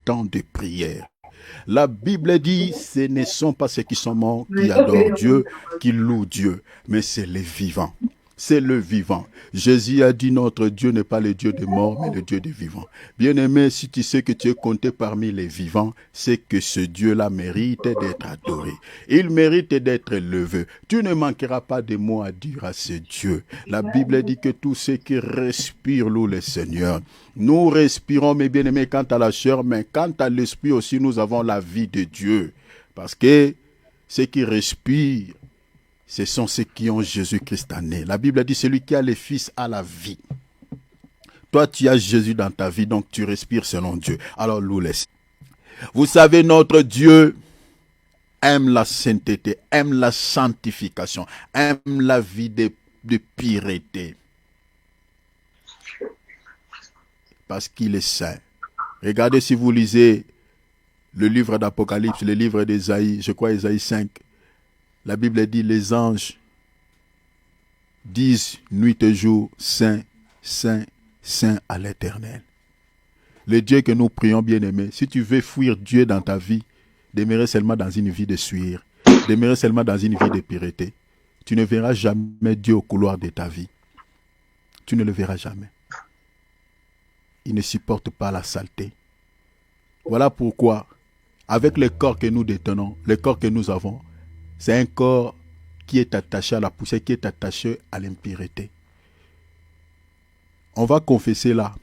temps de prière. La Bible dit, ce ne sont pas ceux qui sont morts qui adorent Dieu, qui louent Dieu, mais c'est les vivants. C'est le vivant. Jésus a dit, notre Dieu n'est pas le Dieu des morts, mais le Dieu des vivants. Bien-aimé, si tu sais que tu es compté parmi les vivants, c'est que ce Dieu-là mérite d'être adoré. Il mérite d'être élevé. Tu ne manqueras pas de mots à dire à ce Dieu. La Bible dit que tous ceux qui respirent louent le Seigneur. Nous respirons, mes bien-aimés, quant à la chair, mais quant à l'esprit aussi, nous avons la vie de Dieu. Parce que ceux qui respirent, ce sont ceux qui ont Jésus-Christ en eux. La Bible dit, celui qui a le Fils a la vie. Toi, tu as Jésus dans ta vie, donc tu respires selon Dieu. Alors, loue-le. Vous savez, notre Dieu aime la sainteté, aime la sanctification, aime la vie de pureté. Parce qu'il est saint. Regardez si vous lisez le livre d'Apocalypse, le livre d'Ésaïe, je crois Ésaïe 5. La Bible dit, les anges disent nuit et jour, Saint, Saint, Saint à l'Éternel. Le Dieu que nous prions, bien-aimé, si tu veux fuir Dieu dans ta vie, demeurer seulement dans une vie de suir, demeurer seulement dans une vie de pureté. Tu ne verras jamais Dieu au couloir de ta vie. Tu ne le verras jamais. Il ne supporte pas la saleté. Voilà pourquoi, avec le corps que nous détenons, le corps que nous avons, c'est un corps qui est attaché à la poussière, qui est attaché à l'impureté. On va confesser là,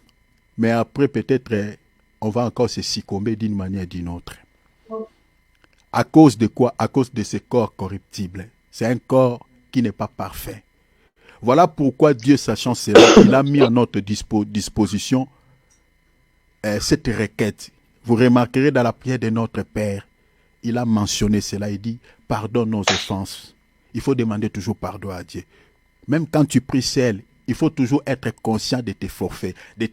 mais après peut-être on va encore se succomber d'une manière ou d'une autre. À cause de quoi? À cause de ce corps corruptible. C'est un corps qui n'est pas parfait. Voilà pourquoi Dieu, sachant cela, il a mis à notre disposition cette requête. Vous remarquerez dans la prière de notre Père, il a mentionné cela, il dit, pardonne nos offenses. Il faut demander toujours pardon à Dieu. Même quand tu pries seul, il faut toujours être conscient de tes forfaits, de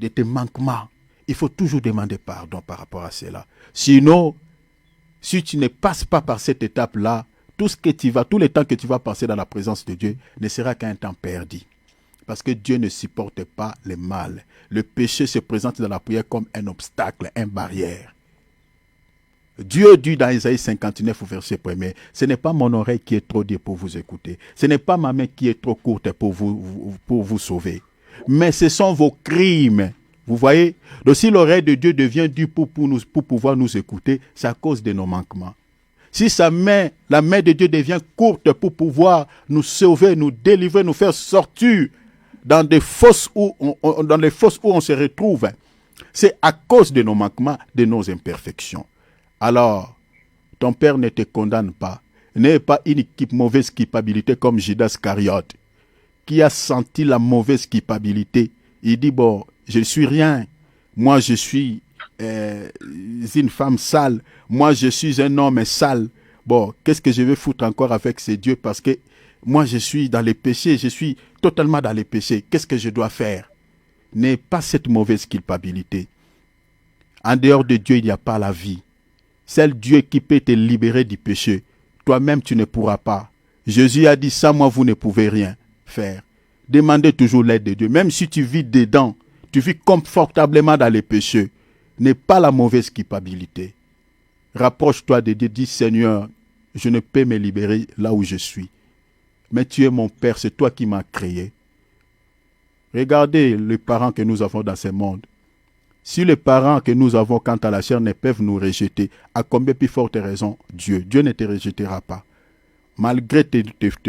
tes manquements. Il faut toujours demander pardon par rapport à cela. Sinon, si tu ne passes pas par cette étape-là, tout le temps que tu vas passer dans la présence de Dieu ne sera qu'un temps perdu. Parce que Dieu ne supporte pas le mal. Le péché se présente dans la prière comme un obstacle, une barrière. Dieu dit dans Isaïe 59, verset 1er, ce n'est pas mon oreille qui est trop dure pour vous écouter. Ce n'est pas ma main qui est trop courte pour vous sauver. Mais ce sont vos crimes. Vous voyez? Donc si l'oreille de Dieu devient dure pour pouvoir nous écouter, c'est à cause de nos manquements. Si la main de Dieu devient courte pour pouvoir nous sauver, nous délivrer, nous faire sortir dans les fosses où on se retrouve, c'est à cause de nos manquements, de nos imperfections. Alors, ton Père ne te condamne pas. N'aie pas une mauvaise culpabilité comme Judas Iscariote, qui a senti la mauvaise culpabilité. Il dit, bon, je ne suis rien. Moi, je suis une femme sale. Moi, je suis un homme sale. Bon, qu'est-ce que je vais foutre encore avec ces dieux? Parce que moi, je suis dans les péchés. Je suis totalement dans les péchés. Qu'est-ce que je dois faire? N'aie pas cette mauvaise culpabilité. En dehors de Dieu, il n'y a pas la vie. C'est Dieu qui peut te libérer du péché. Toi-même, tu ne pourras pas. Jésus a dit, sans moi, vous ne pouvez rien faire. Demandez toujours l'aide de Dieu. Même si tu vis dedans, tu vis confortablement dans les péchés, n'aie pas la mauvaise culpabilité. Rapproche-toi de Dieu, dis, Seigneur, je ne peux me libérer là où je suis. Mais tu es mon Père, c'est toi qui m'as créé. Regardez les parents que nous avons dans ce monde. Si les parents que nous avons quant à la chair ne peuvent nous rejeter, à combien plus forte raison Dieu ne te rejettera pas. Malgré tes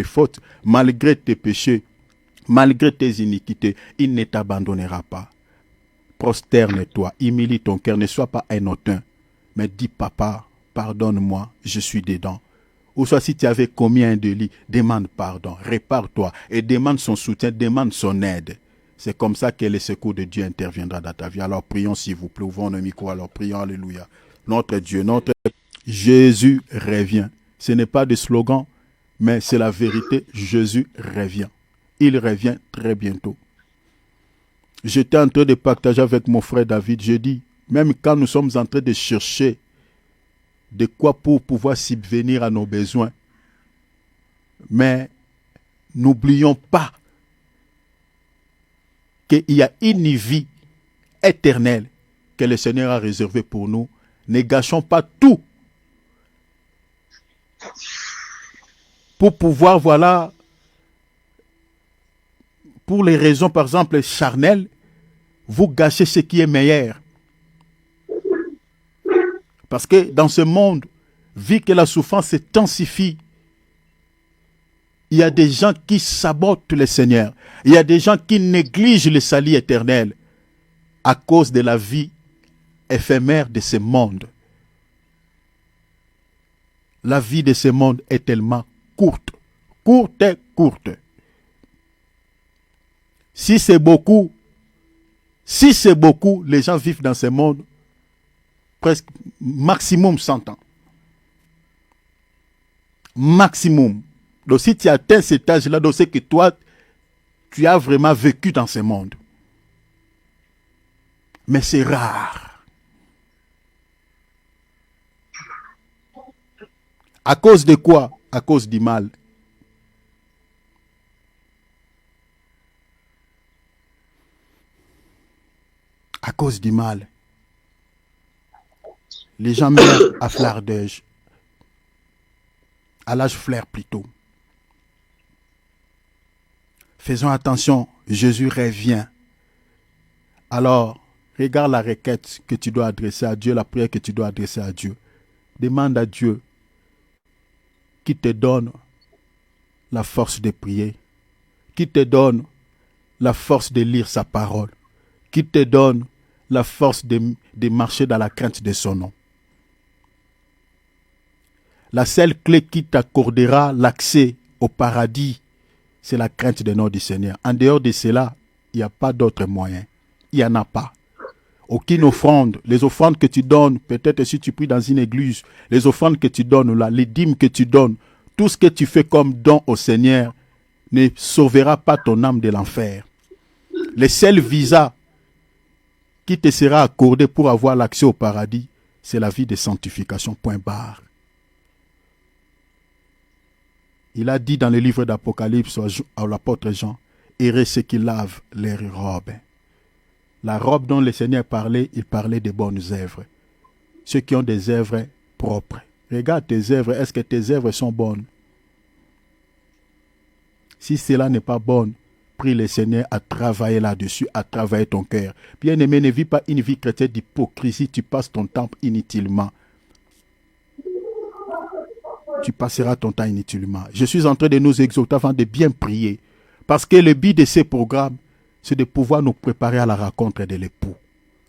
fautes, malgré tes péchés, malgré tes iniquités, il ne t'abandonnera pas. Prosterne-toi, humilie ton cœur, ne sois pas un hautain, mais dis, papa, pardonne-moi, je suis dedans. Ou soit si tu avais commis un délit, demande pardon, répare-toi et demande son soutien, demande son aide. C'est comme ça que le secours de Dieu interviendra dans ta vie. Alors prions s'il vous plaît, ouvrons nos micros, alors prions, alléluia. Notre Dieu, notre Jésus revient. Ce n'est pas des slogans, mais c'est la vérité, Jésus revient. Il revient très bientôt. J'étais en train de partager avec mon frère David, je dis, même quand nous sommes en train de chercher de quoi pour pouvoir subvenir à nos besoins, mais n'oublions pas qu'il y a une vie éternelle que le Seigneur a réservé pour nous. Ne gâchons pas tout pour pouvoir, voilà, pour les raisons, par exemple, charnelles, vous gâchez ce qui est meilleur. Parce que dans ce monde, vu que la souffrance s'intensifie, il y a des gens qui sabotent le Seigneur. Il y a des gens qui négligent le salut éternel à cause de la vie éphémère de ce monde. La vie de ce monde est tellement courte. Courte. Si c'est beaucoup, les gens vivent dans ce monde presque maximum 100 ans. Maximum. Donc si tu atteins cet âge-là, donc c'est que toi, tu as vraiment vécu dans ce monde. Mais c'est rare. À cause de quoi? À cause du mal. À cause du mal. Les gens meurent à fleur d'âge. À l'âge flair plutôt. Faisons attention, Jésus revient. Alors, regarde la requête que tu dois adresser à Dieu, la prière que tu dois adresser à Dieu. Demande à Dieu qui te donne la force de prier, qui te donne la force de lire sa parole, qui te donne la force de marcher dans la crainte de son nom. La seule clé qui t'accordera l'accès au paradis, c'est la crainte du nom du Seigneur. En dehors de cela, il n'y a pas d'autre moyen. Il n'y en a pas. Aucune offrande, les offrandes que tu donnes, peut-être si tu pries dans une église, les offrandes que tu donnes là, les dîmes que tu donnes, tout ce que tu fais comme don au Seigneur ne sauvera pas ton âme de l'enfer. Le seul visa qui te sera accordé pour avoir l'accès au paradis, c'est la vie de sanctification, point barre. Il a dit dans le livre d'Apocalypse à l'apôtre Jean, « Heureux ceux qui lavent leurs robes. » La robe dont le Seigneur parlait, il parlait des bonnes œuvres. Ceux qui ont des œuvres propres. Regarde tes œuvres, est-ce que tes œuvres sont bonnes? Si cela n'est pas bon, prie le Seigneur à travailler là-dessus, à travailler ton cœur. Bien-aimé, ne vis pas une vie chrétienne d'hypocrisie, tu passes ton temps inutilement. Tu passeras ton temps inutilement. Je suis en train de nous exhorter avant de bien prier. Parce que le but de ces programmes, c'est de pouvoir nous préparer à la rencontre de l'époux.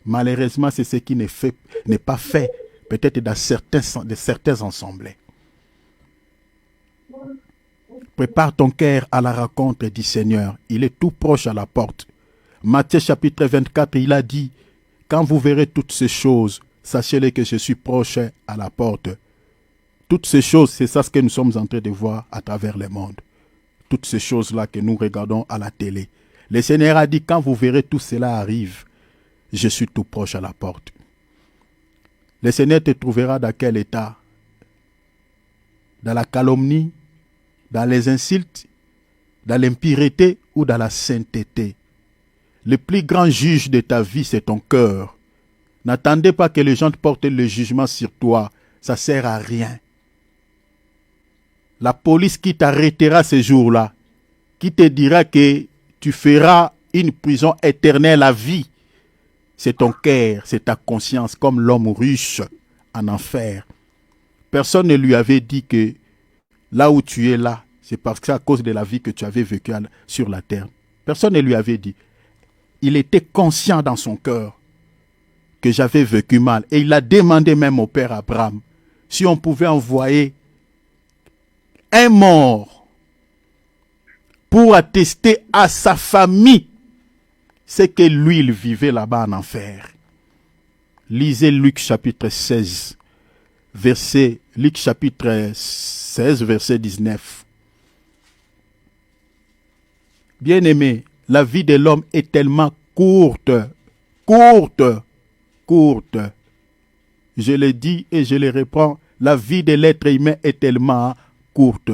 Malheureusement, c'est ce qui n'est pas fait, peut-être dans certains ensembles. Prépare ton cœur à la rencontre du Seigneur. Il est tout proche à la porte. Matthieu chapitre 24, il a dit, « Quand vous verrez toutes ces choses, sachez-le que je suis proche à la porte. » Toutes ces choses, c'est ça ce que nous sommes en train de voir à travers le monde. Toutes ces choses-là que nous regardons à la télé. Le Seigneur a dit, quand vous verrez tout cela arrive, je suis tout proche à la porte. Le Seigneur te trouvera dans quel état? Dans la calomnie, dans les insultes, dans l'impureté ou dans la sainteté. Le plus grand juge de ta vie, c'est ton cœur. N'attendez pas que les gens portent le jugement sur toi. Ça ne sert à rien. La police qui t'arrêtera ce jour-là, qui te dira que tu feras une prison éternelle à vie, c'est ton cœur, c'est ta conscience, comme l'homme riche en enfer. Personne ne lui avait dit que là où tu es là, c'est parce que c'est à cause de la vie que tu avais vécue sur la terre. Personne ne lui avait dit. Il était conscient dans son cœur que j'avais vécu mal. Et il a demandé même au père Abraham si on pouvait envoyer un mort pour attester à sa famille ce que lui, il vivait là-bas en enfer. Lisez Luc chapitre 16, Luc chapitre 16, verset 19. Bien-aimé, la vie de l'homme est tellement courte. Je le dis et je le reprends, la vie de l'être humain est tellement courte.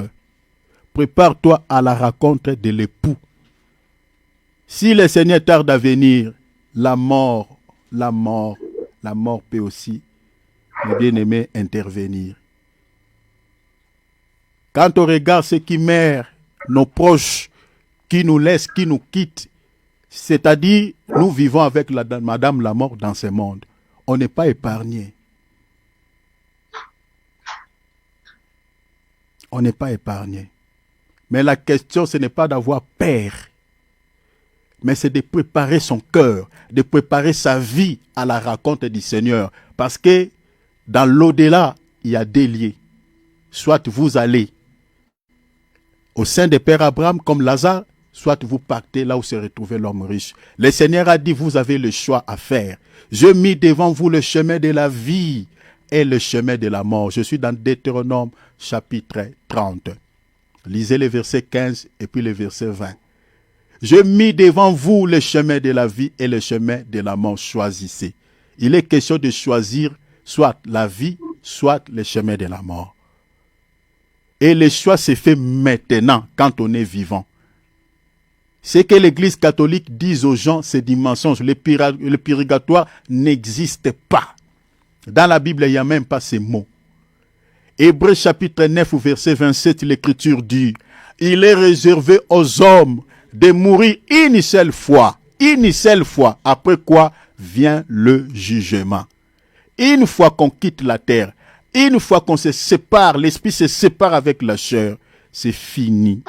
Prépare-toi à la rencontre de l'époux. Si le Seigneur tarde à venir, la mort la mort peut aussi, mes bien-aimés, intervenir. Quand on regarde ceux qui meurent, nos proches, qui nous laissent, qui nous quittent, c'est-à-dire, nous vivons avec Madame la mort dans ce monde. On n'est pas épargné. On n'est pas épargné. Mais la question, ce n'est pas d'avoir peur, mais c'est de préparer son cœur, de préparer sa vie à la rencontre du Seigneur. Parce que dans l'au-delà, il y a des lieux. Soit vous allez au sein des pères Abraham comme Lazare, soit vous partez là où se retrouvait l'homme riche. Le Seigneur a dit, vous avez le choix à faire. Je mis devant vous le chemin de la vie et le chemin de la mort. Je suis dans Deutéronome chapitre 30. Lisez les versets 15 et puis les versets 20. Je mis devant vous le chemin de la vie et le chemin de la mort. Choisissez. Il est question de choisir soit la vie, soit le chemin de la mort. Et le choix se fait maintenant, quand on est vivant. Ce que l'Église catholique dit aux gens, c'est du mensonge. Le purgatoire n'existe pas. Dans la Bible, il n'y a même pas ces mots. Hébreux chapitre 9, verset 27, l'Écriture dit, « Il est réservé aux hommes de mourir une seule fois, après quoi vient le jugement. » Une fois qu'on quitte la terre, une fois qu'on se sépare, l'esprit se sépare avec la chair, c'est fini.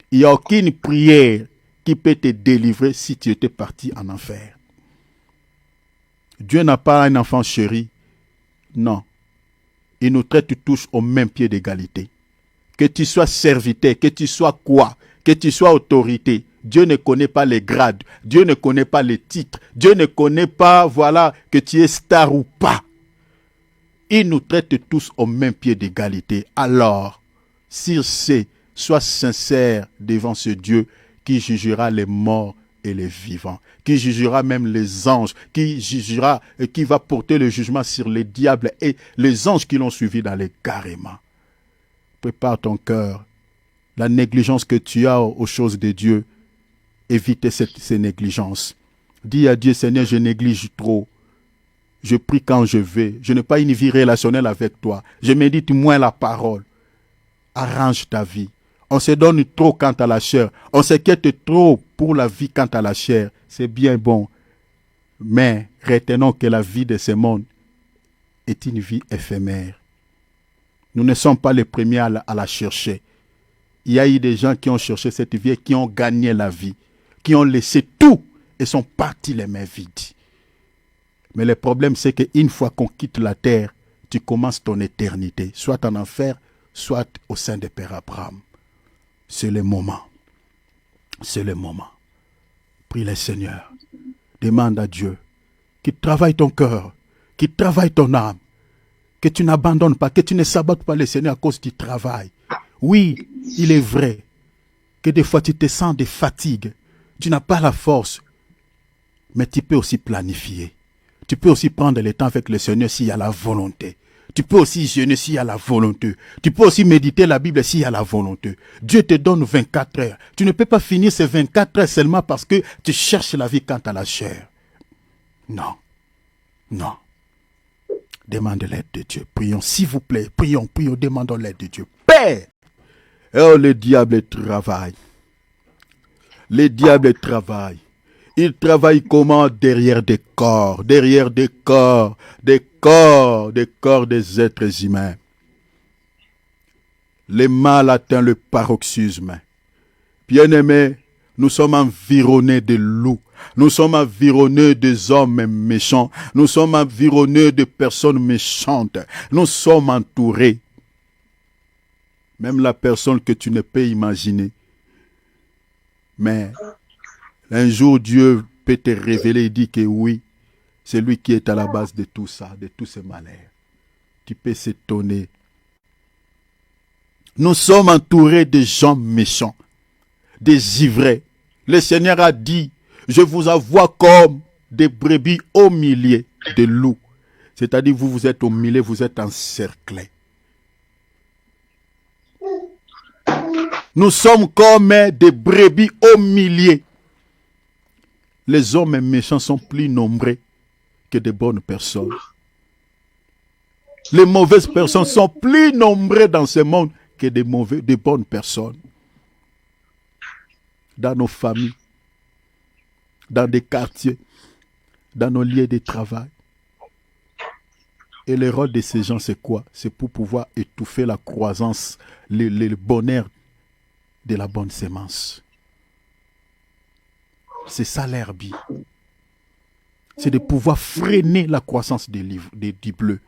Il n'y a aucune prière qui peut te délivrer si tu étais parti en enfer. Dieu n'a pas un enfant chéri. Non. Il nous traite tous au même pied d'égalité. Que tu sois serviteur, que tu sois quoi, que tu sois autorité. Dieu ne connaît pas les grades. Dieu ne connaît pas les titres. Dieu ne connaît pas, voilà, que tu es star ou pas. Il nous traite tous au même pied d'égalité. Alors, s'il sait, sois sincère devant ce Dieu qui jugera les morts et les vivants, qui jugera même les anges, qui jugera et qui va porter le jugement sur les diables et les anges qui l'ont suivi dans les carréments. Prépare ton cœur. La négligence que tu as aux choses de Dieu, évite ces négligences. Dis à Dieu, Seigneur, je néglige trop. Je prie quand je vais. Je n'ai pas une vie relationnelle avec toi. Je médite moins la parole. Arrange ta vie. On se donne trop quant à la chair. On s'inquiète trop pour la vie quant à la chair. C'est bien bon. Mais retenons que la vie de ce monde est une vie éphémère. Nous ne sommes pas les premiers à la chercher. Il y a eu des gens qui ont cherché cette vie et qui ont gagné la vie, qui ont laissé tout et sont partis les mains vides. Mais le problème, c'est qu'une fois qu'on quitte la terre, tu commences ton éternité, soit en enfer, soit au sein des pères Abraham. C'est le moment. C'est le moment. Prie le Seigneur. Demande à Dieu qu'il travaille ton cœur, qu'il travaille ton âme, que tu n'abandonnes pas, que tu ne sabotes pas le Seigneur à cause du travail. Oui, il est vrai que des fois tu te sens de fatigue, tu n'as pas la force, mais tu peux aussi planifier. Tu peux aussi prendre le temps avec le Seigneur s'il y a la volonté. Tu peux aussi jeûner s'il y a la volonté. Tu peux aussi méditer la Bible s'il y a la volonté. Dieu te donne 24 heures. Tu ne peux pas finir ces 24 heures seulement parce que tu cherches la vie quant à la chair. Non. Non. Demande l'aide de Dieu. Prions, s'il vous plaît. Prions, demandons l'aide de Dieu. Père! Oh, le diable travaille. Le diable travaille. Il travaille comment? Derrière des corps, des êtres humains. Le mal atteint le paroxysme. Bien-aimés, nous sommes environnés de loups. Nous sommes environnés des hommes méchants. Nous sommes environnés de personnes méchantes. Nous sommes entourés. Même la personne que tu ne peux imaginer. Mais un jour, Dieu peut te révéler et dire que oui, c'est lui qui est à la base de tout ça, de tous ces malheurs. Tu peux s'étonner. Nous sommes entourés de gens méchants, des ivrés. Le Seigneur a dit, je vous envoie comme des brebis au milieu de loups. C'est-à-dire, vous êtes au milieu, vous êtes encerclés. Nous sommes comme des brebis au milieu. Les hommes méchants sont plus nombreux que de bonnes personnes. Les mauvaises personnes sont plus nombreuses dans ce monde que de bonnes personnes. Dans nos familles, dans des quartiers, dans nos lieux de travail. Et le rôle de ces gens, c'est quoi? C'est pour pouvoir étouffer la croissance, le bonheur de la bonne sémence. C'est ça l'herbie. C'est de pouvoir freiner la croissance du bleu.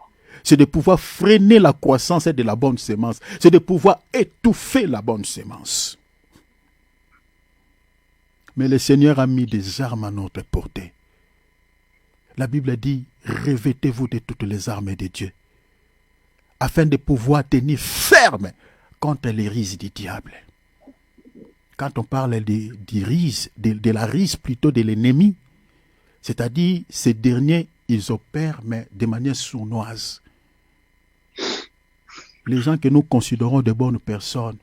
C'est de pouvoir freiner la croissance de la bonne sémence. C'est de pouvoir étouffer la bonne sémence. Mais le Seigneur a mis des armes à notre portée. La Bible dit, revêtez-vous de toutes les armes de Dieu, afin de pouvoir tenir ferme contre les rises du diable. Quand on parle de la rise plutôt de l'ennemi, c'est-à-dire ces derniers, ils opèrent mais de manière sournoise. Les gens que nous considérons de bonnes personnes,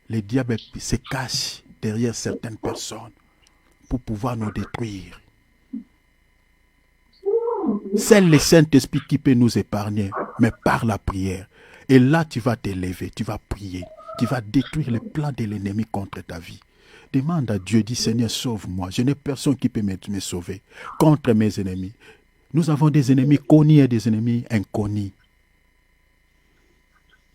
le diable se cache derrière certaines personnes pour pouvoir nous détruire. C'est le Saint-Esprit qui peut nous épargner, mais par la prière. Et là, tu vas t'élever, tu vas prier, tu vas détruire les plans de l'ennemi contre ta vie. Demande à Dieu, dis Seigneur, sauve-moi. Je n'ai personne qui peut me sauver contre mes ennemis. Nous avons des ennemis connus et des ennemis inconnus.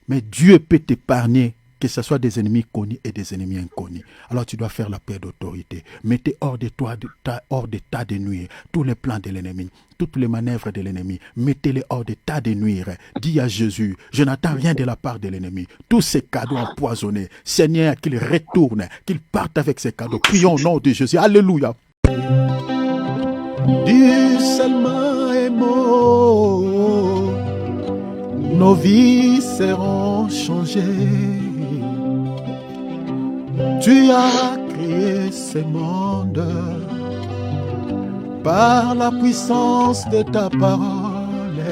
Mais Dieu peut t'épargner, que ce soit des ennemis connus et des ennemis inconnus. Alors tu dois faire la paix d'autorité. Mettez hors de toi, hors d'état de nuire, tous les plans de l'ennemi, toutes les manœuvres de l'ennemi. Mettez-les hors d'état de nuire. Dis à Jésus, je n'attends rien de la part de l'ennemi. Tous ces cadeaux empoisonnés, Seigneur, qu'il retourne, qu'il parte avec ces cadeaux. Prions au nom de Jésus. Alléluia. Dis seulement un mot, nos vies seront changées. Tu as créé ce monde par la puissance de ta parole.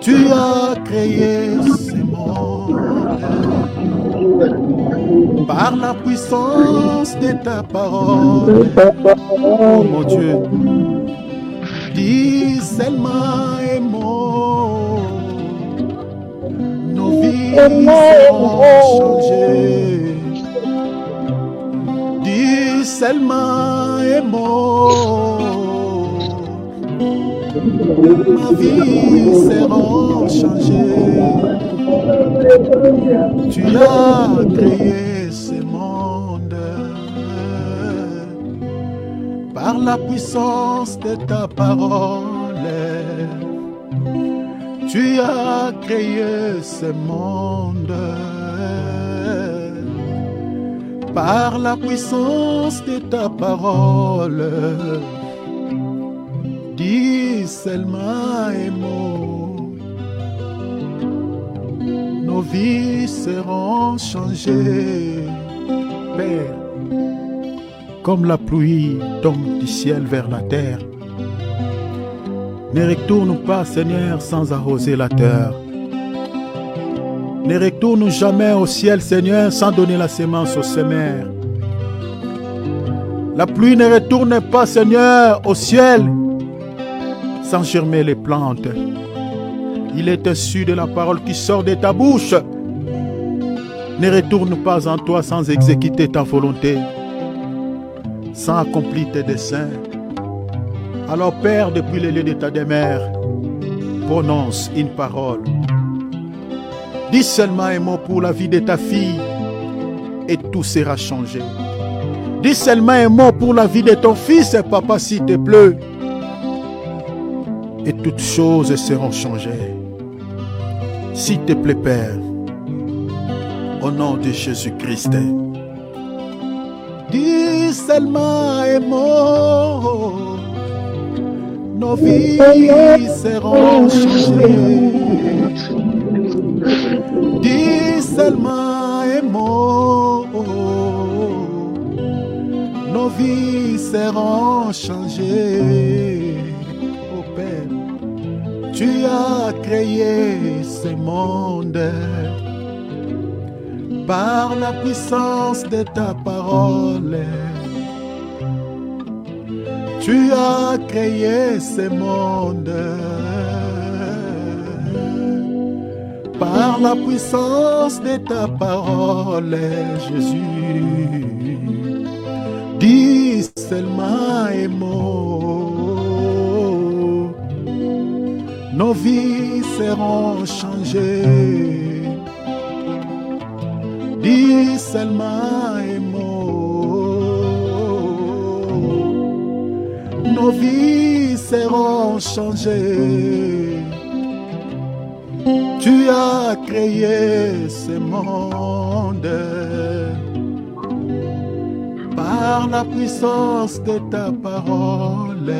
Tu as créé ce monde par la puissance de ta parole. Oh mon Dieu, dis seulement un mot, nos vies seront changées. Dis seulement un mot, ma vie sera changée. Tu as créé ce monde par la puissance de ta parole. Tu as créé ce monde par la puissance de ta parole. Dis seulement un mot, nos vies seront changées. Père, comme la pluie tombe du ciel vers la terre, ne retourne pas, Seigneur, sans arroser la terre. Ne retourne jamais au ciel, Seigneur, sans donner la sémence au semeur. La pluie ne retourne pas, Seigneur, au ciel, sans germer les plantes. Il est issu de la parole qui sort de ta bouche. Ne retourne pas en toi sans exécuter ta volonté, sans accomplir tes desseins. Alors, Père, depuis le lieu de ta demeure, prononce une parole. Dis seulement un mot pour la vie de ta fille et tout sera changé. Dis seulement un mot pour la vie de ton fils, papa, s'il te plaît, et toutes choses seront changées. S'il te plaît, Père, au nom de Jésus-Christ. Dis seulement un mot, nos vies seront changées. Dis seulement un mot, nos vies seront changées. Oh Père, tu as créé ce monde par la puissance de ta parole. Tu as créé ce monde par la puissance de ta parole, Jésus. Dis seulement un mot, nos vies seront changées. Dis seulement un mot, nos vies seront changées. Tu as créé ce monde par la puissance de ta parole.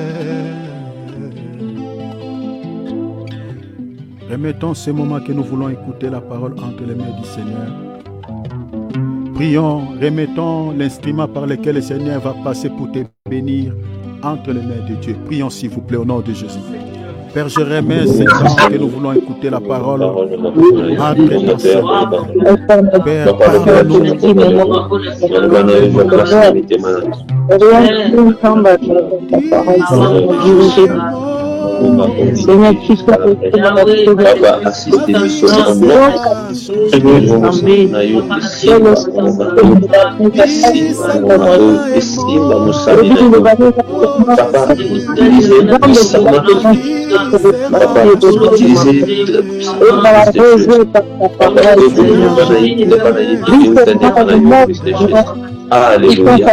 Remettons ce moment que nous voulons écouter la parole entre les mains du Seigneur. Prions, remettons l'instrument par lequel le Seigneur va passer pour te bénir entre les mains de Dieu. Prions s'il vous plaît au nom de Jésus. Père, je remets ce temps que nous voulons écouter la parole entre nos Seigneur. Père, parle-nous. Seigneur, tu sois assisté du Alléluia.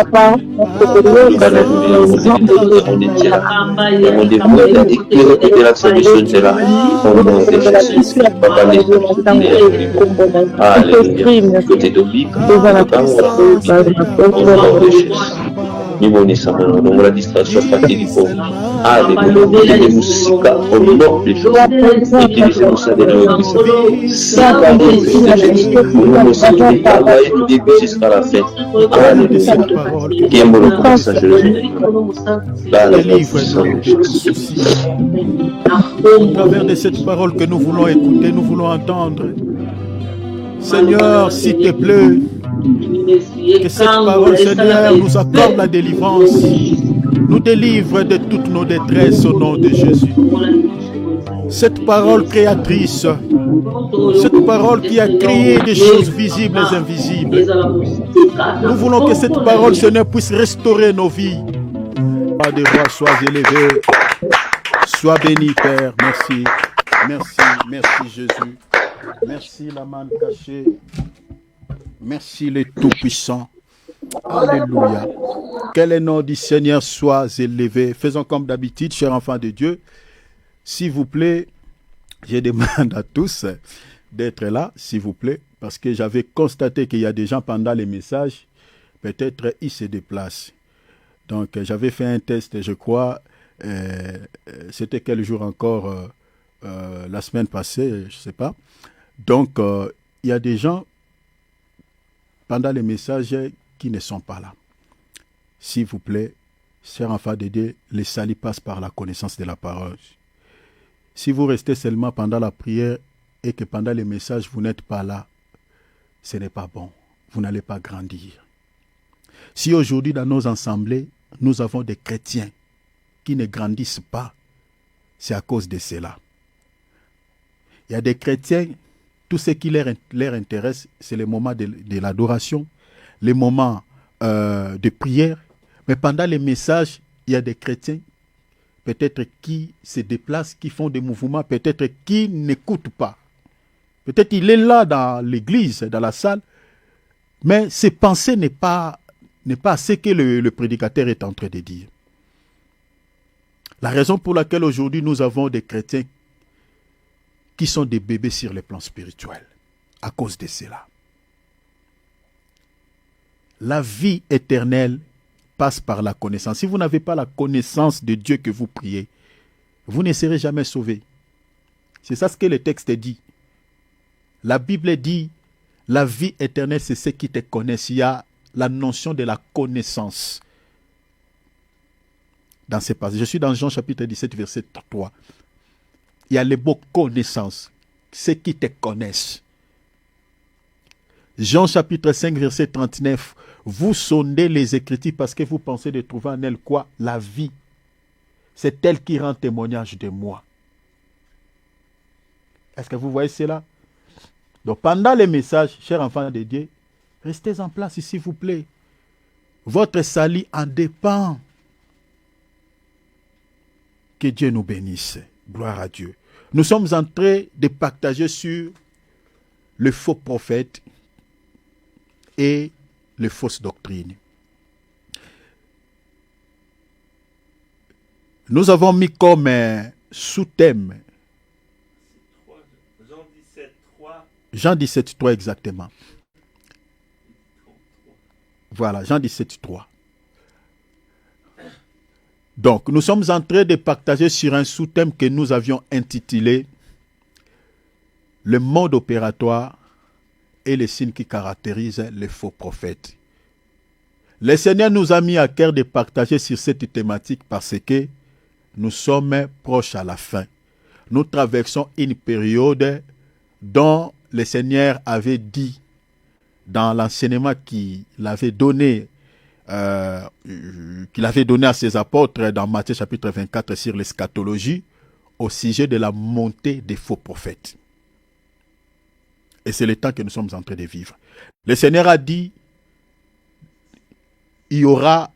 Nimoni sana non la distrazione fatidico alleluia di musica o no di Gesù e che siamo stati noi santa di jusqu'à la fin alleluia che è molto passaggio au travers de cette parole que nous voulons écouter, nous voulons entendre. Seigneur, s'il te plaît, que cette parole, Seigneur, nous accorde la délivrance, nous délivre de toutes nos détresses au nom de Jésus. Cette parole créatrice, cette parole qui a créé des choses visibles et invisibles, nous voulons que cette parole, Seigneur, puisse restaurer nos vies. Des rois, sois élevé, sois béni, Père. Merci, merci, merci Jésus. Merci la manne cachée. Merci le Tout-Puissant. Alléluia. Que le nom du Seigneur soit élevé. Faisons comme d'habitude, chers enfants de Dieu. S'il vous plaît, je demande à tous d'être là, s'il vous plaît, parce que j'avais constaté qu'il y a des gens pendant les messages, peut-être ils se déplacent. Donc j'avais fait un test, je crois, c'était quel jour encore, la semaine passée, je ne sais pas. Donc il y a des gens pendant les messages qui ne sont pas là. S'il vous plaît, chers enfants de Dieu, les salut passe par la connaissance de la parole. Si vous restez seulement pendant la prière et que pendant les messages vous n'êtes pas là, ce n'est pas bon. Vous n'allez pas grandir. Si aujourd'hui dans nos assemblées, nous avons des chrétiens qui ne grandissent pas, c'est à cause de cela. Il y a des chrétiens, tout ce qui leur intéresse, c'est le moment de l'adoration, les moments de prière. Mais pendant les messages, il y a des chrétiens, peut-être qui se déplacent, qui font des mouvements, peut-être qui n'écoutent pas. Peut-être il est là dans l'église, dans la salle, mais ses pensées n'est pas ce que le prédicateur est en train de dire. La raison pour laquelle aujourd'hui nous avons des chrétiens qui sont des bébés sur le plan spirituel, à cause de cela. La vie éternelle passe par la connaissance. Si vous n'avez pas la connaissance de Dieu que vous priez, vous ne serez jamais sauvés. C'est ça ce que le texte dit. La Bible dit, la vie éternelle, c'est ceux qui te connaissent. Il y a la notion de la connaissance dans ces passages. Je suis dans Jean chapitre 17, verset 3. Il y a le mot connaissance, ceux qui te connaissent. Jean chapitre 5, verset 39. Vous sondez les Écritures parce que vous pensez de trouver en elles quoi? La vie c'est elle qui rend témoignage de moi. Est-ce que vous voyez cela? Donc pendant les messages, chers enfants de Dieu, restez en place, s'il vous plaît. Votre salut en dépend. Que Dieu nous bénisse. Gloire à Dieu. Nous sommes en train de partager sur le faux prophète et les fausses doctrines. Nous avons mis comme sous-thème Jean 17,3 exactement. Voilà, Jean 17,3. Donc, nous sommes en train de partager sur un sous-thème que nous avions intitulé le mode opératoire et les signes qui caractérisent les faux prophètes. Le Seigneur nous a mis à cœur de partager sur cette thématique parce que nous sommes proches à la fin. Nous traversons une période dont le Seigneur avait dit dans l'enseignement qu'il avait donné à ses apôtres dans Matthieu chapitre 24 sur l'eschatologie au sujet de la montée des faux prophètes. Et c'est le temps que nous sommes en train de vivre. Le Seigneur a dit il y aura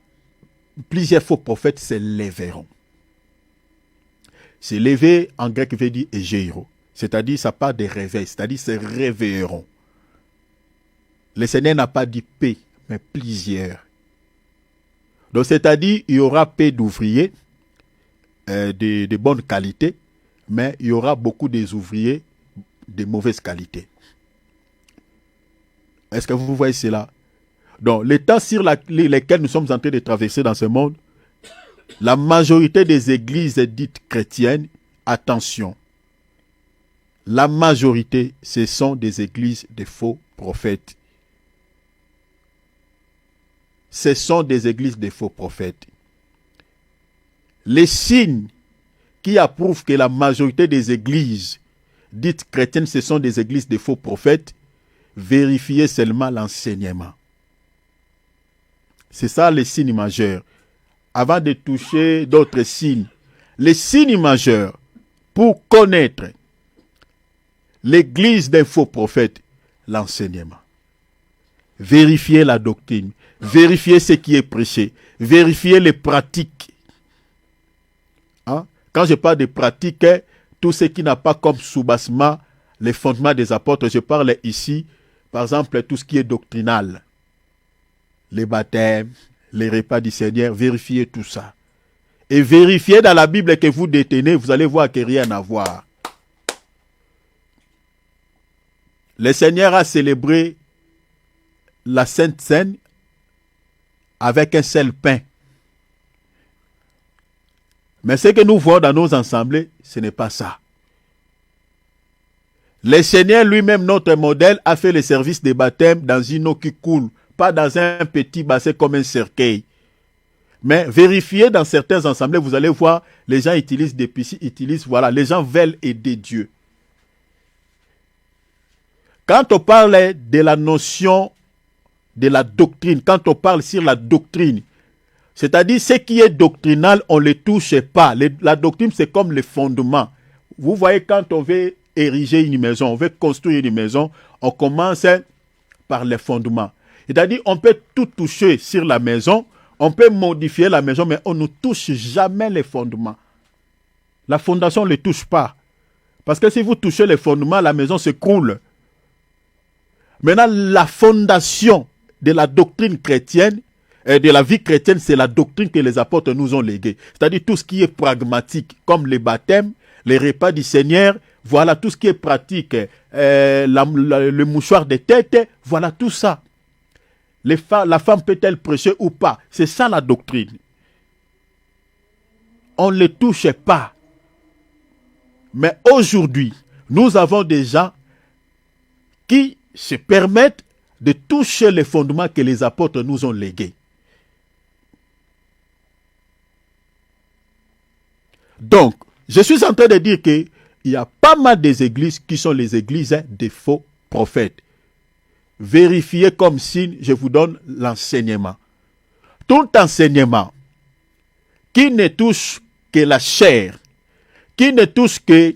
plusieurs faux prophètes se lèveront. Se lever en grec veut dire égéiro. C'est-à-dire, ça part des réveils, c'est-à-dire, se réveilleront. Le Seigneur n'a pas dit paix, mais plusieurs. Donc, c'est-à-dire, il y aura paix d'ouvriers de bonne qualité, mais il y aura beaucoup des ouvriers de mauvaise qualité. Est-ce que vous voyez cela? Donc, les temps sur lesquels nous sommes en train de traverser dans ce monde, la majorité des églises dites chrétiennes, attention, la majorité, ce sont des églises de faux prophètes. Ce sont des églises de faux prophètes. Les signes qui approuvent que la majorité des églises dites chrétiennes, ce sont des églises de faux prophètes, vérifiez seulement l'enseignement. C'est ça les signes majeurs. Avant de toucher d'autres signes, les signes majeurs pour connaître l'église d'un faux prophète, l'enseignement. Vérifiez la doctrine, vérifiez ce qui est prêché, vérifiez les pratiques. Hein? Quand je parle de pratiques, tout ce qui n'a pas comme soubassement les fondements des apôtres, je parle ici, par exemple, tout ce qui est doctrinal. Les baptêmes, les repas du Seigneur, vérifiez tout ça. Et vérifiez dans la Bible que vous détenez, vous allez voir qu'il n'y a rien à voir. Le Seigneur a célébré la Sainte Seine avec un seul pain. Mais ce que nous voyons dans nos assemblées, ce n'est pas ça. Le Seigneur lui-même, notre modèle, a fait le service des baptêmes dans une eau qui coule, pas dans un petit bassin comme un cercueil. Mais vérifiez dans certains assemblées, vous allez voir, les gens utilisent des piscines, voilà, les gens veulent aider Dieu. Quand on parle de la notion de la doctrine, quand on parle sur la doctrine, c'est-à-dire ce qui est doctrinal, on ne le touche pas. La doctrine, c'est comme le fondement. Vous voyez, quand on veut ériger une maison, on veut construire une maison, on commence par les fondements. C'est-à-dire, on peut tout toucher sur la maison, on peut modifier la maison, mais on ne touche jamais les fondements. La fondation, on ne les touche pas. Parce que si vous touchez les fondements, la maison s'écroule. Maintenant, la fondation de la doctrine chrétienne, de la vie chrétienne, c'est la doctrine que les apôtres nous ont léguée. C'est-à-dire tout ce qui est pragmatique, comme les baptêmes, les repas du Seigneur, voilà tout ce qui est pratique, le mouchoir de tête, voilà tout ça. La femme peut-elle prêcher ou pas? C'est ça la doctrine. On ne les touche pas. Mais aujourd'hui, nous avons des gens qui se permettent de toucher les fondements que les apôtres nous ont légués. Donc, je suis en train de dire qu'il y a pas mal des églises qui sont les églises des faux prophètes. Vérifiez comme signe, je vous donne l'enseignement. Tout enseignement qui ne touche que la chair, qui ne touche que,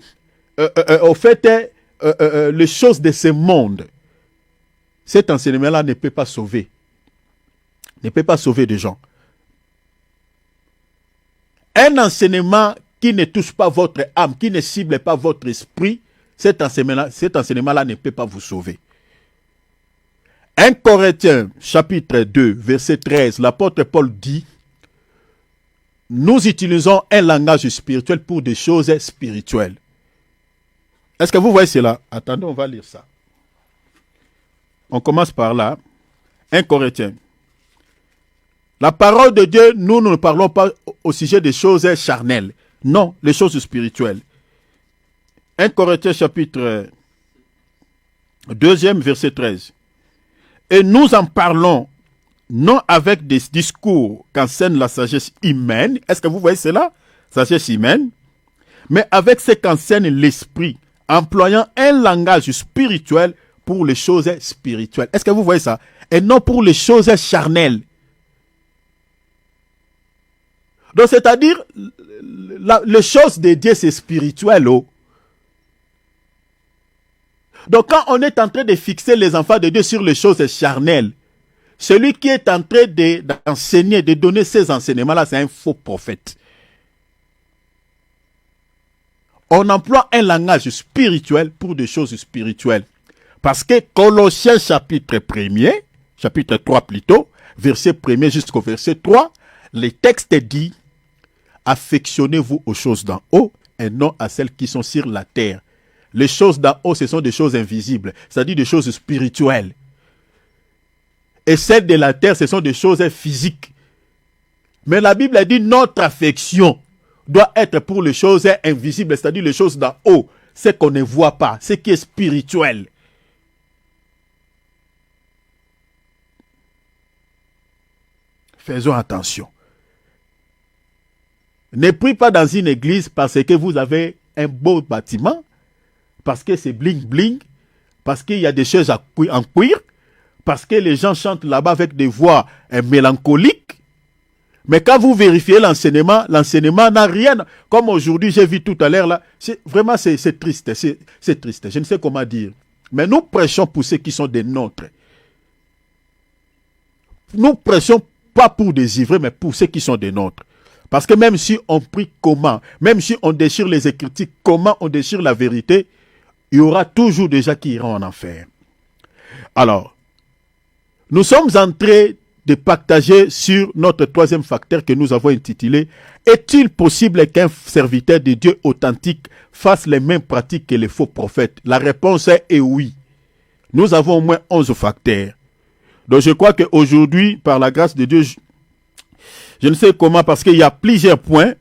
au fait, les choses de ce monde, cet enseignement-là ne peut pas sauver. Ne peut pas sauver des gens. Un enseignement qui ne touche pas votre âme, qui ne cible pas votre esprit, cet enseignement-là ne peut pas vous sauver. 1 Corinthiens, chapitre 2, verset 13, l'apôtre Paul dit, nous utilisons un langage spirituel pour des choses spirituelles. Est-ce que vous voyez cela? Attendez, on va lire ça. On commence par là. 1 Corinthiens. La parole de Dieu, nous ne parlons pas au sujet des choses charnelles. Non, les choses spirituelles. 1 Corinthiens chapitre 2, verset 13. Et nous en parlons non avec des discours qu'enseigne la sagesse humaine. Est-ce que vous voyez cela? Sagesse humaine. Mais avec ce qu'enseigne l'esprit, employant un langage spirituel pour les choses spirituelles. Est-ce que vous voyez ça? Et non pour les choses charnelles. Donc, c'est-à-dire, les choses de Dieu, c'est spirituel. Oh. Donc, quand on est en train de fixer les enfants de Dieu sur les choses charnelles, celui qui est en train d'enseigner, de donner ces enseignements-là, c'est un faux prophète. On emploie un langage spirituel pour des choses spirituelles. Parce que Colossiens chapitre 1er, chapitre 3 plutôt, verset 1er jusqu'au verset 3, le texte dit « Affectionnez-vous aux choses d'en haut et non à celles qui sont sur la terre. » Les choses d'en haut, ce sont des choses invisibles, c'est-à-dire des choses spirituelles. Et celles de la terre, ce sont des choses physiques. Mais la Bible a dit notre affection doit être pour les choses invisibles, c'est-à-dire les choses d'en haut, ce qu'on ne voit pas, ce qui est spirituel. Faisons attention. Ne priez pas dans une église parce que vous avez un beau bâtiment, parce que c'est bling bling, parce qu'il y a des choses en cuir, parce que les gens chantent là-bas avec des voix mélancoliques. Mais quand vous vérifiez l'enseignement n'a rien. Comme aujourd'hui, j'ai vu tout à l'heure là, vraiment c'est triste, c'est triste. Je ne sais comment dire. Mais nous prêchons pour ceux qui sont des nôtres. Nous prêchons pas pour des ivrés, mais pour ceux qui sont des nôtres. Parce que même si on prie comment, même si on déchire les Écritures, comment on déchire la vérité, il y aura toujours des gens qui iront en enfer. Alors, nous sommes en train de partager sur notre troisième facteur que nous avons intitulé « Est-il possible qu'un serviteur de Dieu authentique fasse les mêmes pratiques que les faux prophètes ?» La réponse est oui. Nous avons au moins 11 facteurs. Donc je crois qu'aujourd'hui, par la grâce de Dieu, je ne sais comment, parce qu'il y a plusieurs points,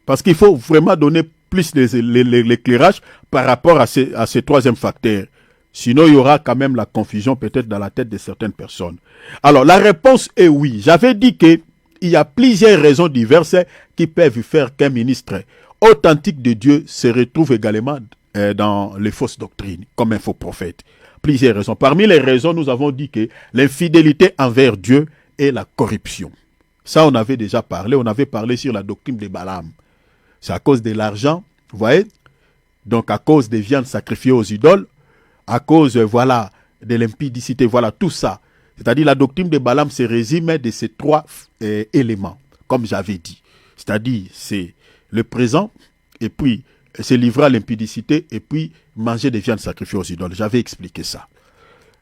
parce qu'il faut vraiment donner plus l'éclairage par rapport à ces troisième facteurs. Sinon, il y aura quand même la confusion peut-être dans la tête de certaines personnes. Alors, la réponse est oui. J'avais dit qu'il y a plusieurs raisons diverses qui peuvent faire qu'un ministre authentique de Dieu se retrouve également dans les fausses doctrines, comme un faux prophète. Plusieurs raisons. Parmi les raisons, nous avons dit que l'infidélité envers Dieu et la corruption. Ça, on avait déjà parlé. On avait parlé sur la doctrine de Balaam. C'est à cause de l'argent, vous voyez. Donc, à cause des viandes sacrifiées aux idoles, à cause, voilà, de l'impudicité, voilà, tout ça. C'est-à-dire, la doctrine de Balaam se résume de ces trois éléments, comme j'avais dit. C'est-à-dire, c'est le présent, et puis se livrer à l'impudicité, et puis manger des viandes sacrifiées aux idoles. J'avais expliqué ça.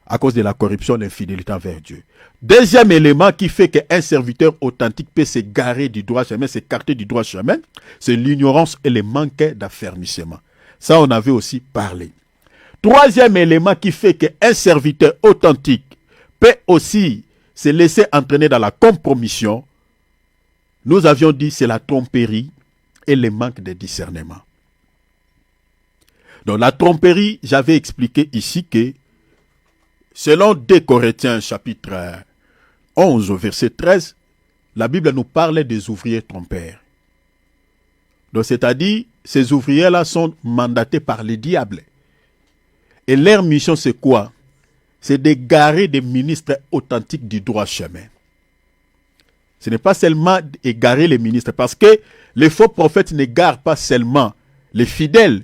À cause de la corruption, l'infidélité envers Dieu. Deuxième élément qui fait qu'un serviteur authentique peut s'égarer du droit chemin, s'écarter du droit chemin, c'est l'ignorance et le manque d'affermissement. Ça, on avait aussi parlé. Troisième élément qui fait qu'un serviteur authentique peut aussi se laisser entraîner dans la compromission, nous avions dit c'est la tromperie et le manque de discernement. Donc la tromperie, j'avais expliqué ici que selon 2 Corinthiens chapitre 11 verset 13, la Bible nous parle des ouvriers trompeurs. Donc c'est-à-dire, ces ouvriers-là sont mandatés par les diables. Et leur mission, c'est quoi? C'est d'égarer des ministres authentiques du droit chemin. Ce n'est pas seulement égarer les ministres, parce que les faux prophètes n'égarent pas seulement les fidèles,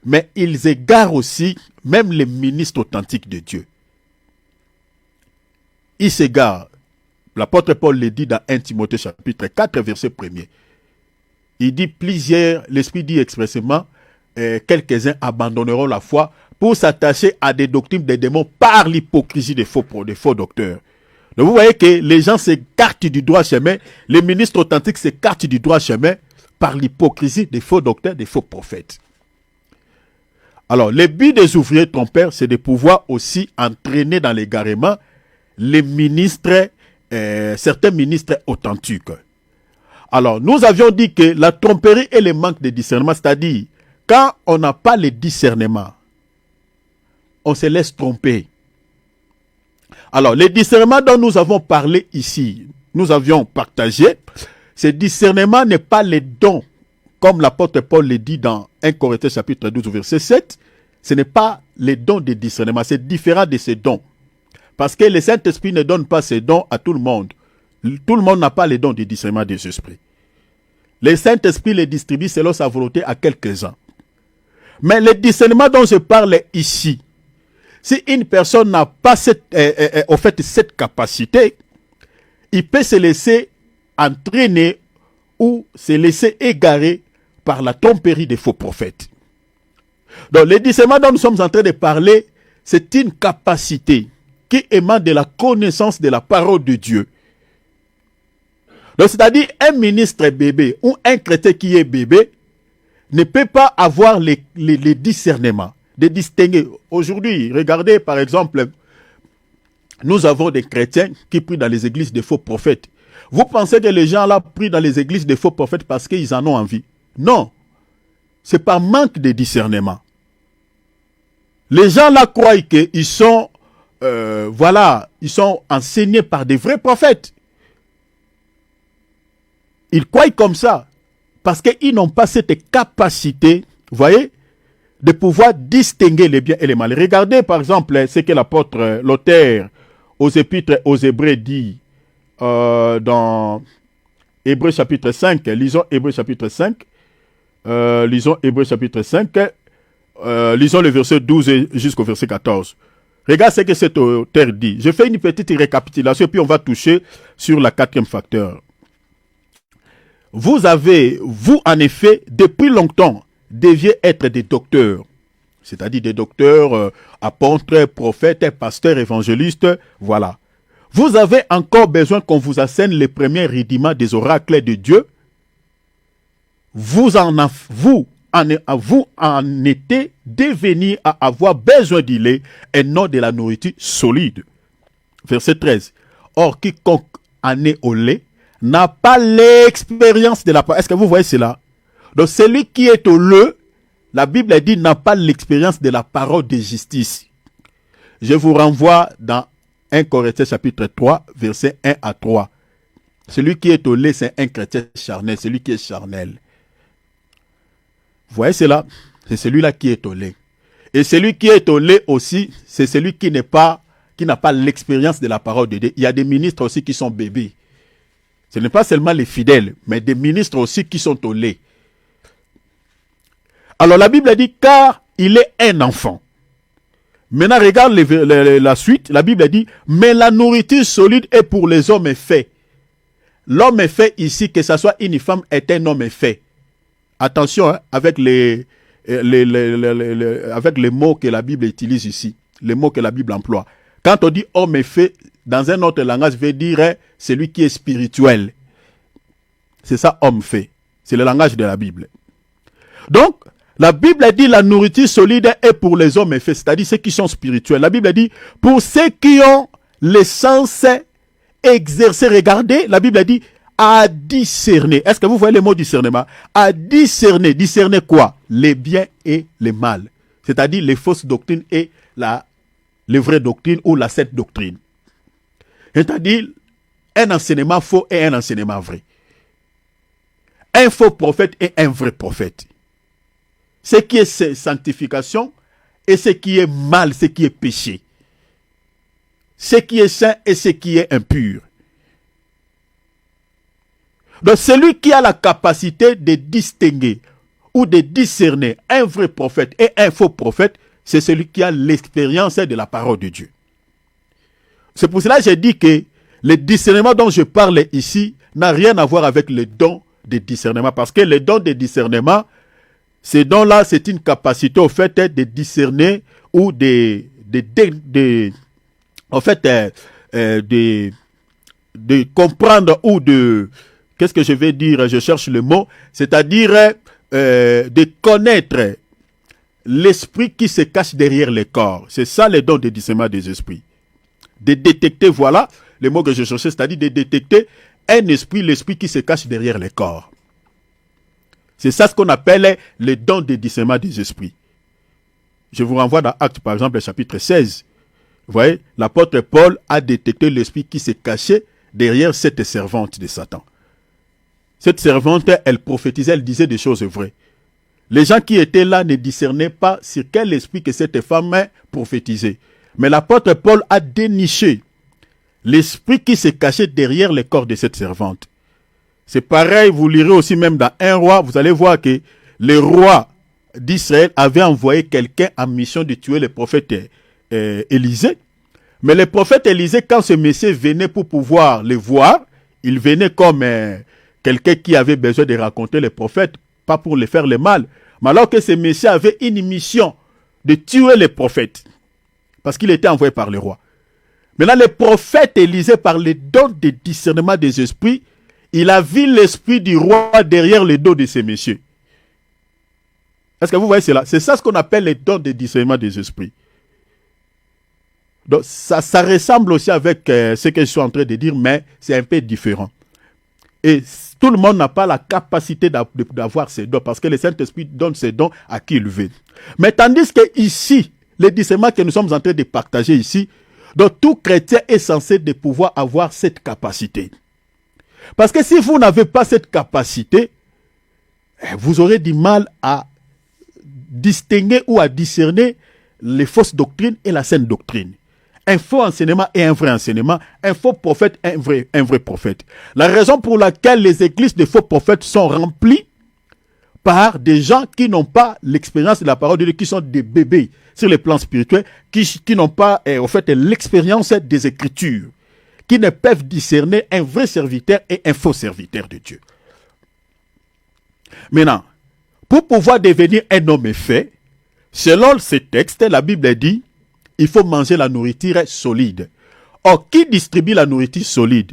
mais ils égarent aussi même les ministres authentiques de Dieu. Ils s'égarent. L'apôtre Paul le dit dans 1 Timothée chapitre 4, verset 1er. Il dit plusieurs, l'Esprit dit expressément, quelques-uns abandonneront la foi pour s'attacher à des doctrines des démons par l'hypocrisie des faux docteurs. Donc vous voyez que les gens s'écartent du droit chemin, les ministres authentiques s'écartent du droit chemin par l'hypocrisie des faux docteurs, des faux prophètes. Alors, le but des ouvriers trompeurs, c'est de pouvoir aussi entraîner dans l'égarement les ministres, certains ministres authentiques. Alors, nous avions dit que la tromperie et le manque de discernement, c'est-à-dire, quand on n'a pas le discernement, on se laisse tromper. Alors, le discernement dont nous avons parlé ici, nous avions partagé, ce discernement n'est pas le don, comme l'apôtre Paul le dit dans 1 Corinthiens chapitre 12, verset 7, ce n'est pas le don de discernement, c'est différent de ces dons. Parce que le Saint-Esprit ne donne pas ses dons à tout le monde. Tout le monde n'a pas les dons de discernement des esprits. Le Saint-Esprit les distribue selon sa volonté à quelques-uns. Mais le discernement dont je parle ici, si une personne n'a pas cette capacité, il peut se laisser entraîner ou se laisser égarer par la tromperie des faux prophètes. Donc, le discernement dont nous sommes en train de parler, c'est une capacité qui émane de la connaissance de la parole de Dieu. Donc, c'est-à-dire, un ministre bébé ou un chrétien qui est bébé ne peut pas avoir les discernements, de distinguer. Aujourd'hui, regardez par exemple, nous avons des chrétiens qui prient dans les églises des faux prophètes. Vous pensez que les gens là prient dans les églises des faux prophètes parce qu'ils en ont envie? Non. C'est par manque de discernement. Les gens là croient qu'ils sont, ils sont enseignés par des vrais prophètes. Ils croient comme ça parce qu'ils n'ont pas cette capacité, vous voyez, de pouvoir distinguer les biens et les mal. Regardez par exemple ce que l'auteur aux Épîtres aux Hébreux dit dans Hébreux chapitre 5. Lisons Hébreux chapitre 5. Lisons Hébreux chapitre 5. Lisons le verset 12 jusqu'au verset 14. Regarde ce que cet auteur dit. Je fais une petite récapitulation puis on va toucher sur la quatrième facteur. Vous en effet, depuis longtemps, deviez être des docteurs, c'est-à-dire des docteurs, apôtres, prophètes, pasteurs, évangélistes, voilà. Vous avez encore besoin qu'on vous assène les premiers rudiments des oracles de Dieu. Vous en étiez devenus à avoir besoin du lait et non de la nourriture solide. Verset 13. Or, quiconque en est au lait n'a pas l'expérience de la parole. Est-ce que vous voyez cela? Donc, celui qui est au lait, la Bible dit, n'a pas l'expérience de la parole de justice. Je vous renvoie dans 1 Corinthiens chapitre 3, versets 1 à 3. Celui qui est au lait, c'est un chrétien charnel, celui qui est charnel. Vous voyez cela? C'est celui-là qui est au lait. Et celui qui est au lait aussi, c'est celui qui n'a pas l'expérience de la parole de Dieu. Il y a des ministres aussi qui sont bébés. Ce n'est pas seulement les fidèles, mais des ministres aussi qui sont au lait. Alors la Bible dit, car il est un enfant. Maintenant, regarde la suite. La Bible dit, mais la nourriture solide est pour les hommes faits. L'homme est fait ici, que ce soit une femme, est un homme fait. Attention, hein, avec les mots que la Bible utilise ici, les mots que la Bible emploie. Quand on dit homme est fait, dans un autre langage, veut dire celui qui est spirituel. C'est ça, homme fait. C'est le langage de la Bible. Donc, la Bible dit la nourriture solide est pour les hommes faits, c'est-à-dire ceux qui sont spirituels. La Bible dit pour ceux qui ont les sens exercés. Regardez, la Bible dit à discerner. Est-ce que vous voyez le mot discernement? À discerner. Discerner quoi? Les biens et les mal. C'est-à-dire les fausses doctrines et les vraies doctrines ou la sainte doctrine. C'est-à-dire un enseignement faux et un enseignement vrai. Un faux prophète et un vrai prophète. Ce qui est sanctification et ce qui est mal, ce qui est péché. Ce qui est saint et ce qui est impur. Donc celui qui a la capacité de distinguer ou de discerner un vrai prophète et un faux prophète, c'est celui qui a l'expérience de la parole de Dieu. C'est pour cela que j'ai dit que le discernement dont je parle ici n'a rien à voir avec le don de discernement. Parce que le don de discernement, ce don-là, c'est une capacité au fait de discerner ou de comprendre ou de... Qu'est-ce que je vais dire? Je cherche le mot. C'est-à-dire de connaître l'esprit qui se cache derrière le corps. C'est ça le don de discernement des esprits. De détecter, voilà le mot que je cherchais, c'est-à-dire de détecter un esprit, l'esprit qui se cache derrière le corps. C'est ça ce qu'on appelle le don de discernement des esprits. Je vous renvoie dans Actes, par exemple, chapitre 16. Vous voyez, l'apôtre Paul a détecté l'esprit qui se cachait derrière cette servante de Satan. Cette servante, elle prophétisait, elle disait des choses vraies. Les gens qui étaient là ne discernaient pas sur quel esprit que cette femme prophétisait. Mais l'apôtre Paul a déniché l'esprit qui se cachait derrière le corps de cette servante. C'est pareil, vous lirez aussi même dans un roi, vous allez voir que le roi d'Israël avait envoyé quelqu'un en mission de tuer le prophète Élisée. Mais le prophète Élisée, quand ce monsieur venait pour pouvoir le voir, il venait comme quelqu'un qui avait besoin de raconter le prophète, pas pour le faire le mal. Mais alors que ce monsieur avait une mission de tuer les prophètes, parce qu'il était envoyé par le roi. Maintenant, le prophète Élisée, par le don de discernement des esprits, il a vu l'esprit du roi derrière le dos de ces messieurs. Est-ce que vous voyez cela? C'est ça ce qu'on appelle le don de discernement des esprits. Donc, ça ressemble aussi avec ce que je suis en train de dire, mais c'est un peu différent. Et tout le monde n'a pas la capacité d'avoir ces dons, parce que le Saint-Esprit donne ces dons à qui il veut. Mais tandis que ici, le discernement que nous sommes en train de partager ici, donc tout chrétien est censé de pouvoir avoir cette capacité. Parce que si vous n'avez pas cette capacité, vous aurez du mal à distinguer ou à discerner les fausses doctrines et la saine doctrine. Un faux enseignement et un vrai enseignement, un faux prophète et un vrai prophète. La raison pour laquelle les églises de faux prophètes sont remplies par des gens qui n'ont pas l'expérience de la parole de Dieu, qui sont des bébés sur le plan spirituel, qui n'ont pas l'expérience des Écritures, qui ne peuvent discerner un vrai serviteur et un faux serviteur de Dieu. Maintenant, pour pouvoir devenir un homme fait, selon ce texte, la Bible dit, il faut manger la nourriture solide. Or, qui distribue la nourriture solide?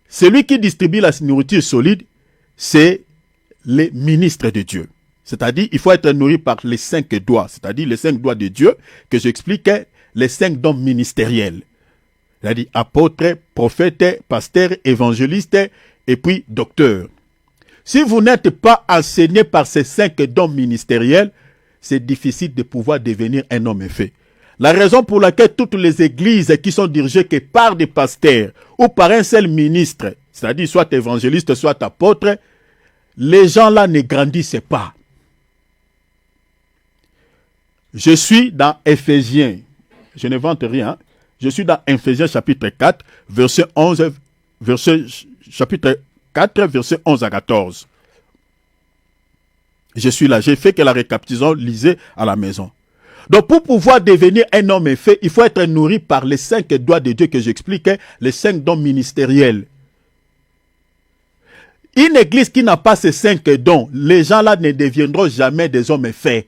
Celui qui distribue la nourriture solide, c'est les ministres de Dieu. C'est-à-dire, il faut être nourri par les 5 doigts, c'est-à-dire les 5 doigts de Dieu, que j'expliquais, les 5 dons ministériels. C'est-à-dire apôtre, prophète, pasteur, évangéliste et puis docteur. Si vous n'êtes pas enseigné par ces 5 dons ministériels, c'est difficile de pouvoir devenir un homme fait. La raison pour laquelle toutes les églises qui sont dirigées que par des pasteurs ou par un seul ministre, c'est-à-dire soit évangéliste, soit apôtre, les gens là ne grandissent pas. Je suis dans Éphésiens, je ne vante rien, je suis dans Éphésiens chapitre 4, chapitre 4, verset 11 à 14. Je suis là, j'ai fait que la récapitulation, lisez à la maison. Donc pour pouvoir devenir un homme fait, il faut être nourri par les 5 doigts de Dieu que j'expliquais, les 5 dons ministériels. Une église qui n'a pas ces 5 dons, les gens là ne deviendront jamais des hommes faits.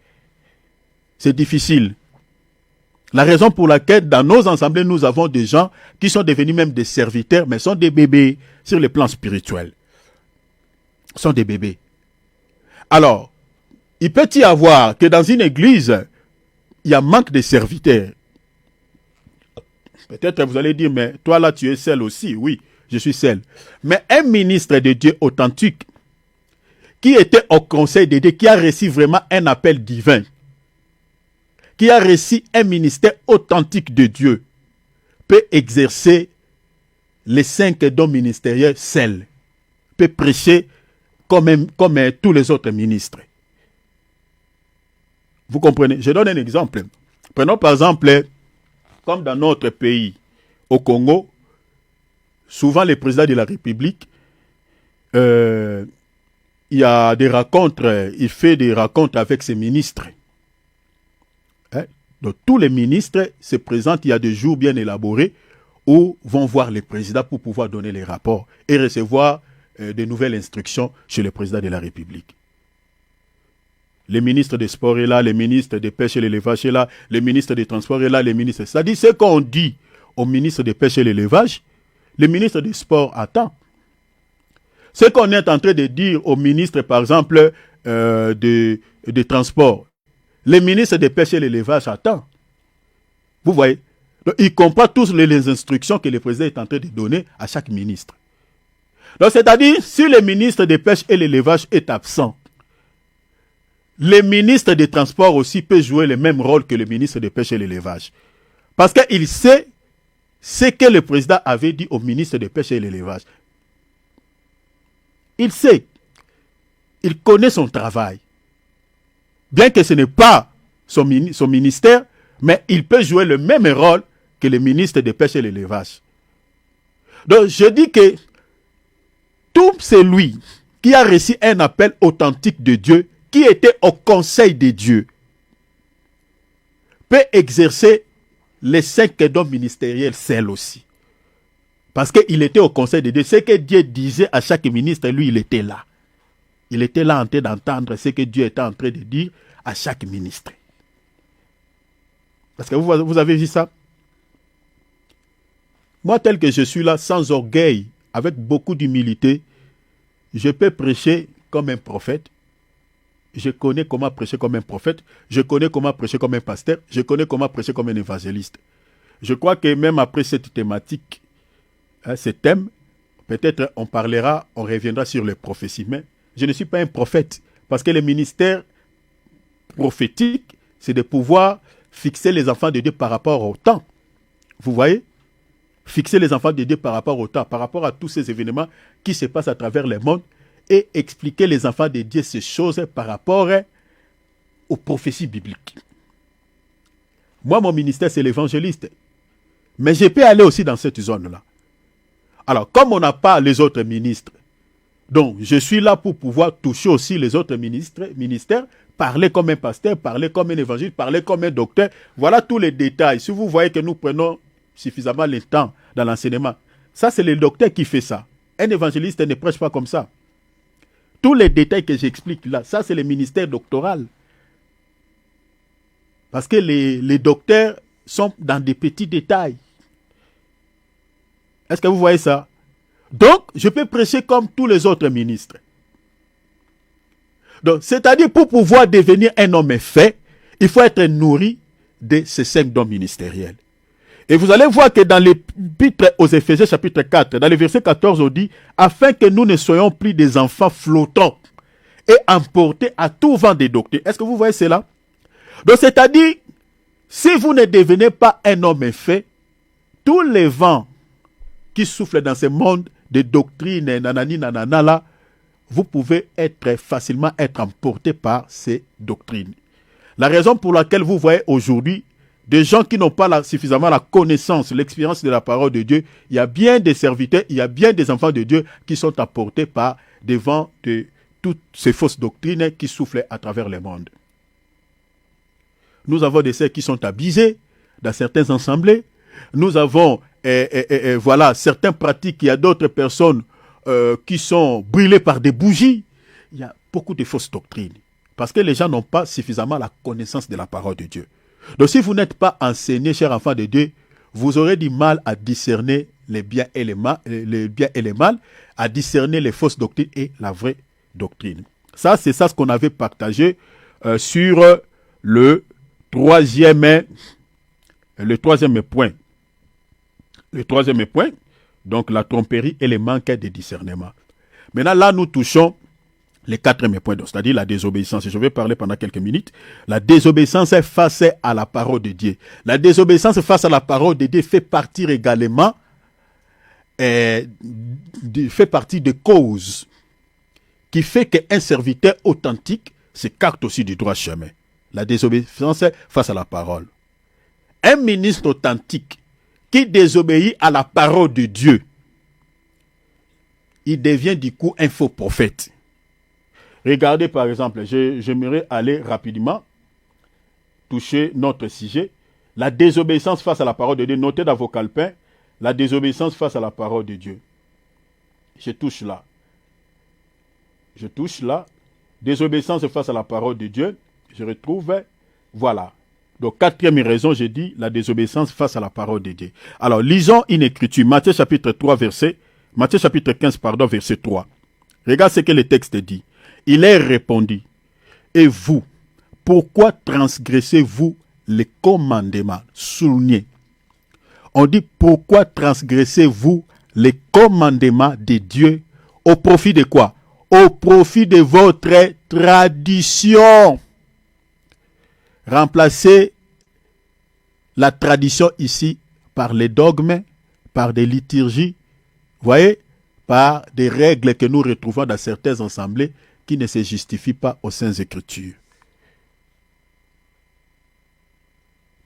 C'est difficile. La raison pour laquelle dans nos assemblées, nous avons des gens qui sont devenus même des serviteurs, mais sont des bébés sur le plan spirituel. Sont des bébés. Alors, il peut y avoir que dans une église, il y a manque de serviteurs. Peut-être vous allez dire, mais toi là tu es seul aussi. Oui, je suis seul. Mais un ministre de Dieu authentique, qui était au conseil de Dieu, qui a reçu vraiment un appel divin, qui a reçu un ministère authentique de Dieu, peut exercer les 5 dons ministériels seul, peut prêcher comme tous les autres ministres. Vous comprenez? Je donne un exemple. Prenons par exemple, comme dans notre pays, au Congo, souvent le président de la République il y a des rencontres, il fait des rencontres avec ses ministres. Hein? Donc tous les ministres se présentent, il y a des jours bien élaborés où vont voir les présidents pour pouvoir donner les rapports et recevoir de nouvelles instructions chez le président de la République. Le ministre des Sports est là, le ministre des Pêches et l'Élevage est là, le ministre des Transports est là, le ministre... C'est-à-dire ce qu'on dit au ministre des Pêches et l'Élevage, le ministre des Sports attend. Ce qu'on est en train de dire au ministre, par exemple, des Transports, le ministre des Pêches et l'Élevage attend. Vous voyez? Donc, il comprend tous les instructions que le président est en train de donner à chaque ministre. Donc, c'est-à-dire, si le ministre des Pêches et l'Élevage est absent, le ministre des Transports aussi peut jouer le même rôle que le ministre des Pêches et l'Élevage. Parce qu'il sait ce que le président avait dit au ministre des Pêches et l'Élevage. Il sait. Il connaît son travail. Bien que ce n'est pas son ministère, mais il peut jouer le même rôle que le ministre des Pêches et l'Élevage. Donc, je dis que tout celui qui a reçu un appel authentique de Dieu, qui était au conseil de Dieu, peut exercer les 5 dons ministériels seul aussi. Parce qu'il était au conseil de Dieu. Ce que Dieu disait à chaque ministre, lui, il était là. Il était là en train d'entendre ce que Dieu était en train de dire à chaque ministre. Parce que vous avez vu ça? Moi, tel que je suis là, sans orgueil, avec beaucoup d'humilité, je peux prêcher comme un prophète. Je connais comment prêcher comme un prophète. Je connais comment prêcher comme un pasteur. Je connais comment prêcher comme un évangéliste. Je crois que même après cette thématique, ce thème, peut-être on reviendra sur les prophéties. Mais je ne suis pas un prophète. Parce que le ministère prophétique, c'est de pouvoir fixer les enfants de Dieu par rapport au temps. Vous voyez? Fixer les enfants de Dieu par rapport au temps, par rapport à tous ces événements qui se passent à travers le monde et expliquer les enfants de Dieu ces choses par rapport aux prophéties bibliques. Moi, mon ministère, c'est l'évangéliste. Mais je peux aller aussi dans cette zone-là. Alors, comme on n'a pas les autres ministres, donc je suis là pour pouvoir toucher aussi les autres ministères, parler comme un pasteur, parler comme un évangéliste, parler comme un docteur. Voilà tous les détails. Si vous voyez que nous prenons suffisamment le temps dans l'enseignement, ça c'est le docteur qui fait ça. Un évangéliste ne prêche pas comme ça. Tous les détails que j'explique là, ça c'est le ministère doctoral. Parce que les docteurs sont dans des petits détails. Est-ce que vous voyez ça? Donc, je peux prêcher comme tous les autres ministres. Donc, c'est-à-dire, pour pouvoir devenir un homme fait, il faut être nourri de ces 5 dons ministériels. Et vous allez voir que dans l'épître aux Éphésiens chapitre 4, dans le verset 14, on dit « Afin que nous ne soyons plus des enfants flottants et emportés à tout vent des doctrines. » Est-ce que vous voyez cela? Donc, c'est-à-dire, si vous ne devenez pas un homme fait, tous les vents qui soufflent dans ce monde de doctrines, nanani, nanana, là, vous pouvez facilement être emporté par ces doctrines. La raison pour laquelle vous voyez aujourd'hui des gens qui n'ont pas suffisamment la connaissance, l'expérience de la parole de Dieu, il y a bien des serviteurs, il y a bien des enfants de Dieu qui sont emportés par des vents de toutes ces fausses doctrines qui soufflent à travers le monde. Nous avons des sœurs qui sont abusées dans certaines assemblées. Nous avons voilà, certaines pratiques. Il y a d'autres personnes qui sont brûlées par des bougies. Il y a beaucoup de fausses doctrines. Parce que les gens n'ont pas suffisamment la connaissance de la parole de Dieu. Donc si vous n'êtes pas enseigné, chers enfants de Dieu, vous aurez du mal à discerner les biens et les mal, à discerner les fausses doctrines et la vraie doctrine. Ça, c'est ça ce qu'on avait partagé sur le troisième point. Le troisième point, donc la tromperie et le manque de discernement. Maintenant, là, nous touchons les 4e point, c'est-à-dire la désobéissance. Je vais parler pendant quelques minutes. La désobéissance face à la parole de Dieu. La désobéissance face à la parole de Dieu fait partie également, fait partie des causes qui fait qu'un serviteur authentique s'écarte aussi du droit chemin. La désobéissance face à la parole. Un ministre authentique qui désobéit à la parole de Dieu, il devient du coup un faux prophète. Regardez par exemple, j'aimerais aller rapidement toucher notre sujet. La désobéissance face à la parole de Dieu. Notez dans vos calepins, la désobéissance face à la parole de Dieu. Je touche là. Je touche là. Désobéissance face à la parole de Dieu. Je retrouve, voilà. Donc, quatrième raison, j'ai dit la désobéissance face à la parole de Dieu. Alors, lisons une écriture. Matthieu chapitre 15, verset 3. Regarde ce que le texte dit. Il est répondu. Et vous, pourquoi transgressez-vous les commandements? Soulignez. On dit pourquoi transgressez-vous les commandements de Dieu au profit de quoi? Au profit de votre tradition. Remplacez la tradition ici par les dogmes, par des liturgies, voyez, par des règles que nous retrouvons dans certaines assemblées qui ne se justifient pas aux Saintes Écritures.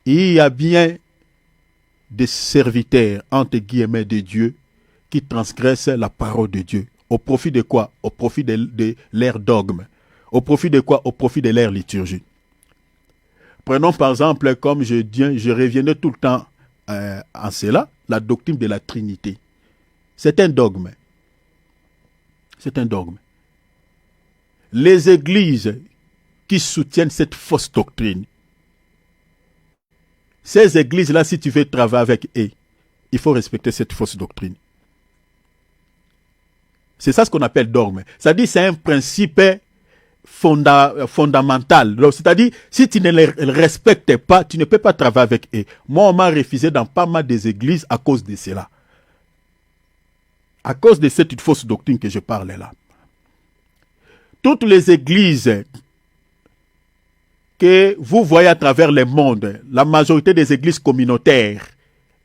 Il y a bien des serviteurs, entre guillemets, de Dieu qui transgressent la parole de Dieu. Au profit de quoi? Au profit de leur dogme. Au profit de quoi? Au profit de leur liturgie. Prenons par exemple, comme je reviendrai tout le temps en cela, la doctrine de la Trinité. C'est un dogme. C'est un dogme. Les églises qui soutiennent cette fausse doctrine, ces églises-là, si tu veux travailler avec eux, il faut respecter cette fausse doctrine. C'est ça ce qu'on appelle dogme. C'est-à-dire c'est un principe fondamental. C'est-à-dire, si tu ne les respectes pas, tu ne peux pas travailler avec eux. Moi, on m'a refusé dans pas mal des églises à cause de cela. À cause de cette fausse doctrine que je parle là. Toutes les églises que vous voyez à travers le monde, la majorité des églises communautaires,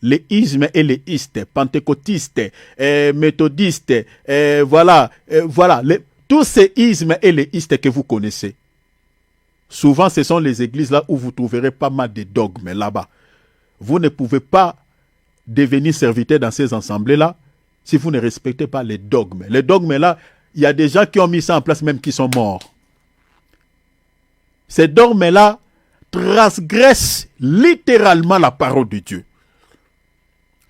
les ismes et les istes, pentecôtistes, méthodistes, voilà, tous ces ismes et les istes que vous connaissez. Souvent, ce sont les églises là où vous trouverez pas mal de dogmes là-bas. Vous ne pouvez pas devenir serviteur dans ces assemblées-là si vous ne respectez pas les dogmes. Les dogmes là, il y a des gens qui ont mis ça en place même qui sont morts. Ces dogmes-là transgressent littéralement la parole de Dieu.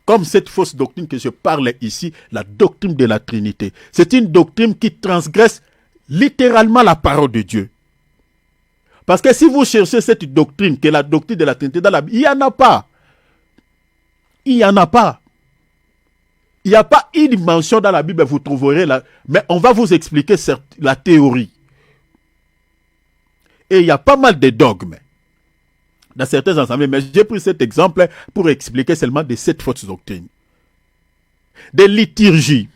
Comme cette fausse doctrine que je parle ici, la doctrine de la Trinité. C'est une doctrine qui transgresse littéralement la parole de Dieu. Parce que si vous cherchez cette doctrine, qui est la doctrine de la Trinité dans la Bible, il n'y en a pas. Il n'y en a pas. Il n'y a pas une mention dans la Bible, vous trouverez là. Mais on va vous expliquer la théorie. Et il y a pas mal de dogmes dans certains assemblées, mais j'ai pris cet exemple pour expliquer seulement de cette fausse doctrine. Des liturgies,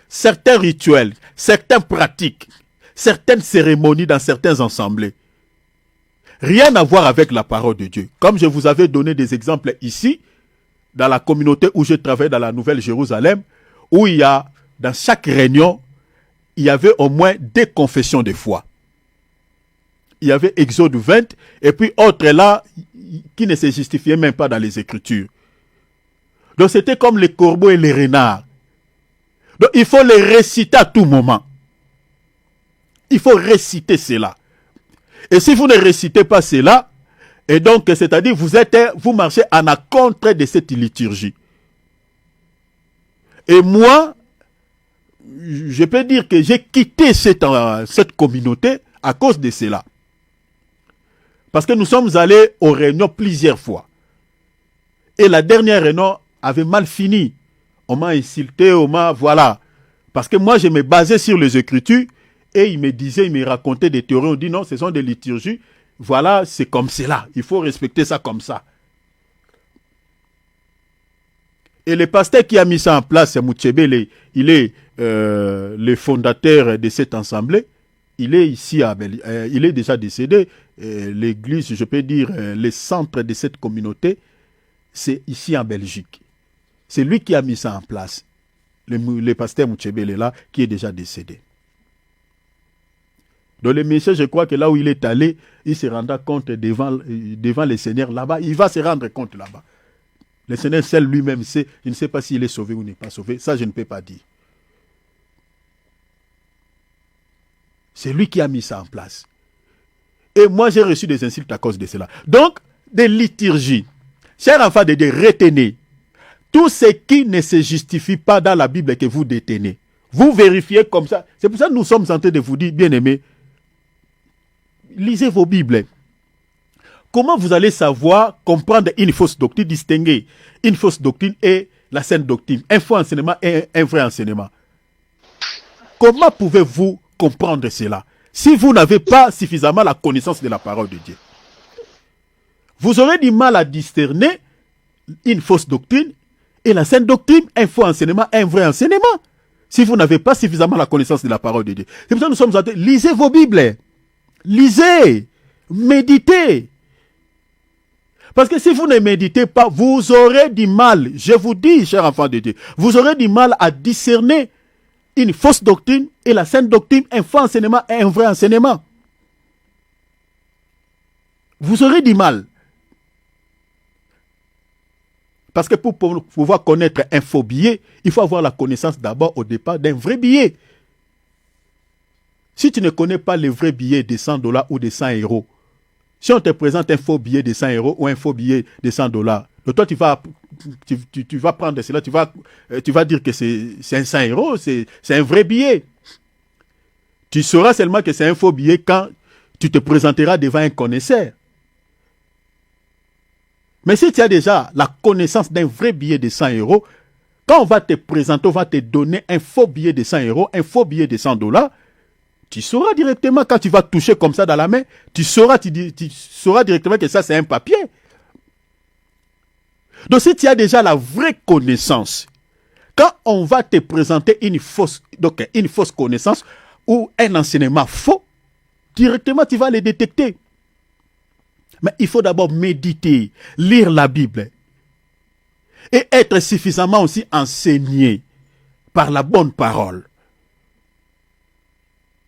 certains rituels, certaines pratiques, certaines cérémonies dans certains assemblées. Rien à voir avec la parole de Dieu. Comme je vous avais donné des exemples ici, dans la communauté où je travaille dans la Nouvelle-Jérusalem, où il y a, dans chaque réunion, il y avait au moins 2 confessions de foi. Il y avait Exode 20, et puis autres là, qui ne se justifiaient même pas dans les Écritures. Donc c'était comme les corbeaux et les renards. Donc il faut les réciter à tout moment. Il faut réciter cela. Et si vous ne récitez pas cela, et donc c'est-à-dire vous marchez en contre de cette liturgie. Et moi, je peux dire que j'ai quitté cette communauté à cause de cela. Parce que nous sommes allés aux réunions plusieurs fois. Et la dernière réunion avait mal fini. On m'a insulté, voilà. Parce que moi, je me basais sur les Écritures et il me racontait des théories. On dit non, ce sont des liturgies. Voilà, c'est comme cela. Il faut respecter ça comme ça. Et le pasteur qui a mis ça en place, Mouchebe, il est le fondateur de cette assemblée. Il est ici, il est déjà décédé. L'église, je peux dire, le centre de cette communauté, c'est ici en Belgique. C'est lui qui a mis ça en place. Le pasteur Mouchebele là, qui est déjà décédé. Dans le message, je crois que là où il est allé, il se rendra compte devant le Seigneur là-bas. Il va se rendre compte là-bas. Le Seigneur seul lui-même sait, je ne sais pas s'il est sauvé ou n'est pas sauvé. Ça, je ne peux pas dire. C'est lui qui a mis ça en place. Et moi, j'ai reçu des insultes à cause de cela. Donc, des liturgies. Chers enfants de Dieu, retenez. Tout ce qui ne se justifie pas dans la Bible que vous détenez. Vous vérifiez comme ça. C'est pour ça que nous sommes en train de vous dire, bien-aimés, lisez vos Bibles. Comment vous allez savoir comprendre une fausse doctrine, distinguer une fausse doctrine et la saine doctrine, un faux enseignement et un vrai enseignement? Comment pouvez-vous comprendre cela si vous n'avez pas suffisamment la connaissance de la parole de Dieu? Vous aurez du mal à discerner une fausse doctrine et la saine doctrine, un faux enseignement, un vrai enseignement, si vous n'avez pas suffisamment la connaissance de la parole de Dieu. C'est pour ça que nous sommes en train de lisez vos Bibles. Lisez, méditez. Parce que si vous ne méditez pas, vous aurez du mal, je vous dis, chers enfants de Dieu, vous aurez du mal à discerner une fausse doctrine et la saine doctrine, un faux enseignement et un vrai enseignement. Vous aurez du mal. Parce que pour pouvoir connaître un faux billet, il faut avoir la connaissance d'abord au départ d'un vrai billet. Si tu ne connais pas le vrai billet de $100 ou de 100 €, si on te présente un faux billet de 100 € ou un faux billet de $100, toi tu vas prendre cela, tu vas dire que c'est un 100 €, c'est un vrai billet. Tu sauras seulement que c'est un faux billet quand tu te présenteras devant un connaisseur. Mais si tu as déjà la connaissance d'un vrai billet de 100 €, quand on va te présenter, on va te donner un faux billet de 100 €, un faux billet de $100, tu sauras directement, quand tu vas toucher comme ça dans la main, tu sauras directement que ça c'est un papier. Donc si tu as déjà la vraie connaissance, quand on va te présenter une fausse connaissance ou un enseignement faux, directement tu vas les détecter. Mais il faut d'abord méditer, lire la Bible et être suffisamment aussi enseigné par la bonne parole.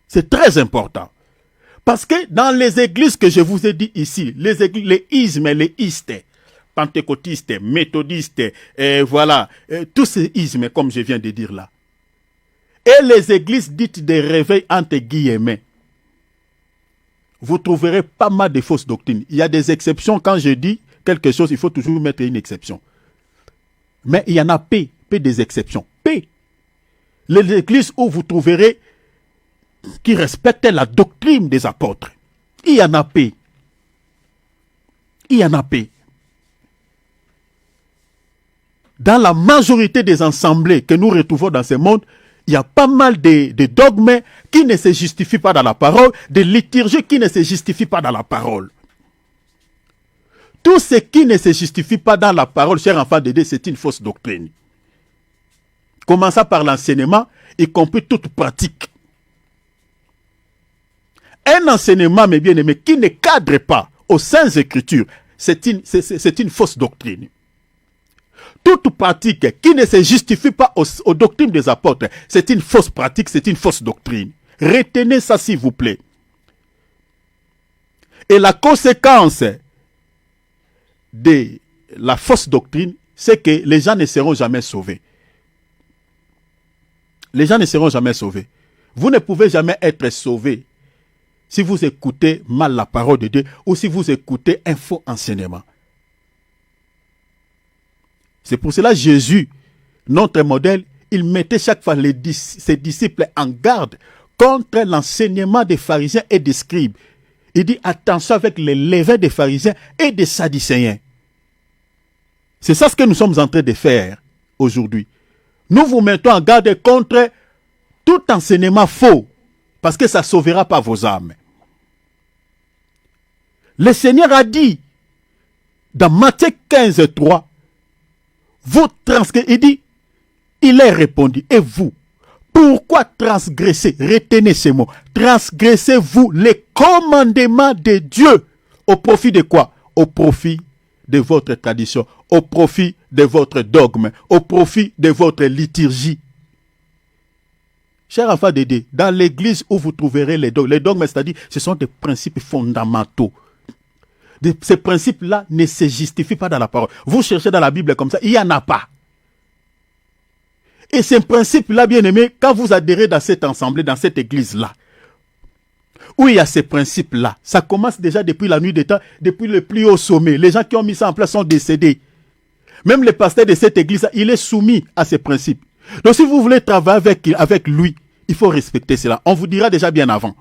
C'est très important. Parce que dans les églises que je vous ai dit ici, les ismes, les istes, pentecôtistes, méthodistes, tous ces ismes comme je viens de dire là, et les églises dites de réveil entre guillemets, vous trouverez pas mal de fausses doctrines. Il y a des exceptions. Quand je dis quelque chose, il faut toujours mettre une exception. Mais il y en a P des exceptions. P. Les églises où vous trouverez qui respectent la doctrine des apôtres. Il y en a P. Il y en a P. Dans la majorité des assemblées que nous retrouvons dans ce monde, il y a pas mal de dogmes qui ne se justifient pas dans la parole, de liturgies qui ne se justifient pas dans la parole. Tout ce qui ne se justifie pas dans la parole, chers enfants de Dieu, c'est une fausse doctrine. Commençant par l'enseignement, y compris toute pratique. Un enseignement, mes bien-aimés, qui ne cadre pas aux saintes écritures, c'est une fausse doctrine. Toute pratique qui ne se justifie pas aux doctrines des apôtres, c'est une fausse pratique, c'est une fausse doctrine. Retenez ça s'il vous plaît. Et la conséquence de la fausse doctrine, c'est que les gens ne seront jamais sauvés. Les gens ne seront jamais sauvés. Vous ne pouvez jamais être sauvé si vous écoutez mal la parole de Dieu ou si vous écoutez un faux enseignement. C'est pour cela que Jésus, notre modèle, il mettait chaque fois ses disciples en garde contre l'enseignement des pharisiens et des scribes. Il dit attention avec les levains des pharisiens et des sadducéens. C'est ça ce que nous sommes en train de faire aujourd'hui. Nous vous mettons en garde contre tout enseignement faux parce que ça ne sauvera pas vos âmes. Le Seigneur a dit dans Matthieu 15, 3, vous transgressez, il dit, il est répondu, et vous, pourquoi transgressez, retenez ces mots, transgressez-vous les commandements de Dieu au profit de quoi? Au profit de votre tradition, au profit de votre dogme, au profit de votre liturgie. Chers enfants de Dieu, dans l'église où vous trouverez les dogmes, c'est-à-dire, ce sont des principes fondamentaux. Ces principes-là ne se justifient pas dans la parole. Vous cherchez dans la Bible comme ça, il n'y en a pas. Et ces principes-là, bien aimés, quand vous adhérez dans cette assemblée, dans cette église-là, où il y a ces principes-là. Ça commence déjà depuis la nuit des temps, depuis le plus haut sommet. Les gens qui ont mis ça en place sont décédés. Même le pasteur de cette église, il est soumis à ces principes. Donc si vous voulez travailler avec lui, il faut respecter cela. On vous dira déjà bien avant.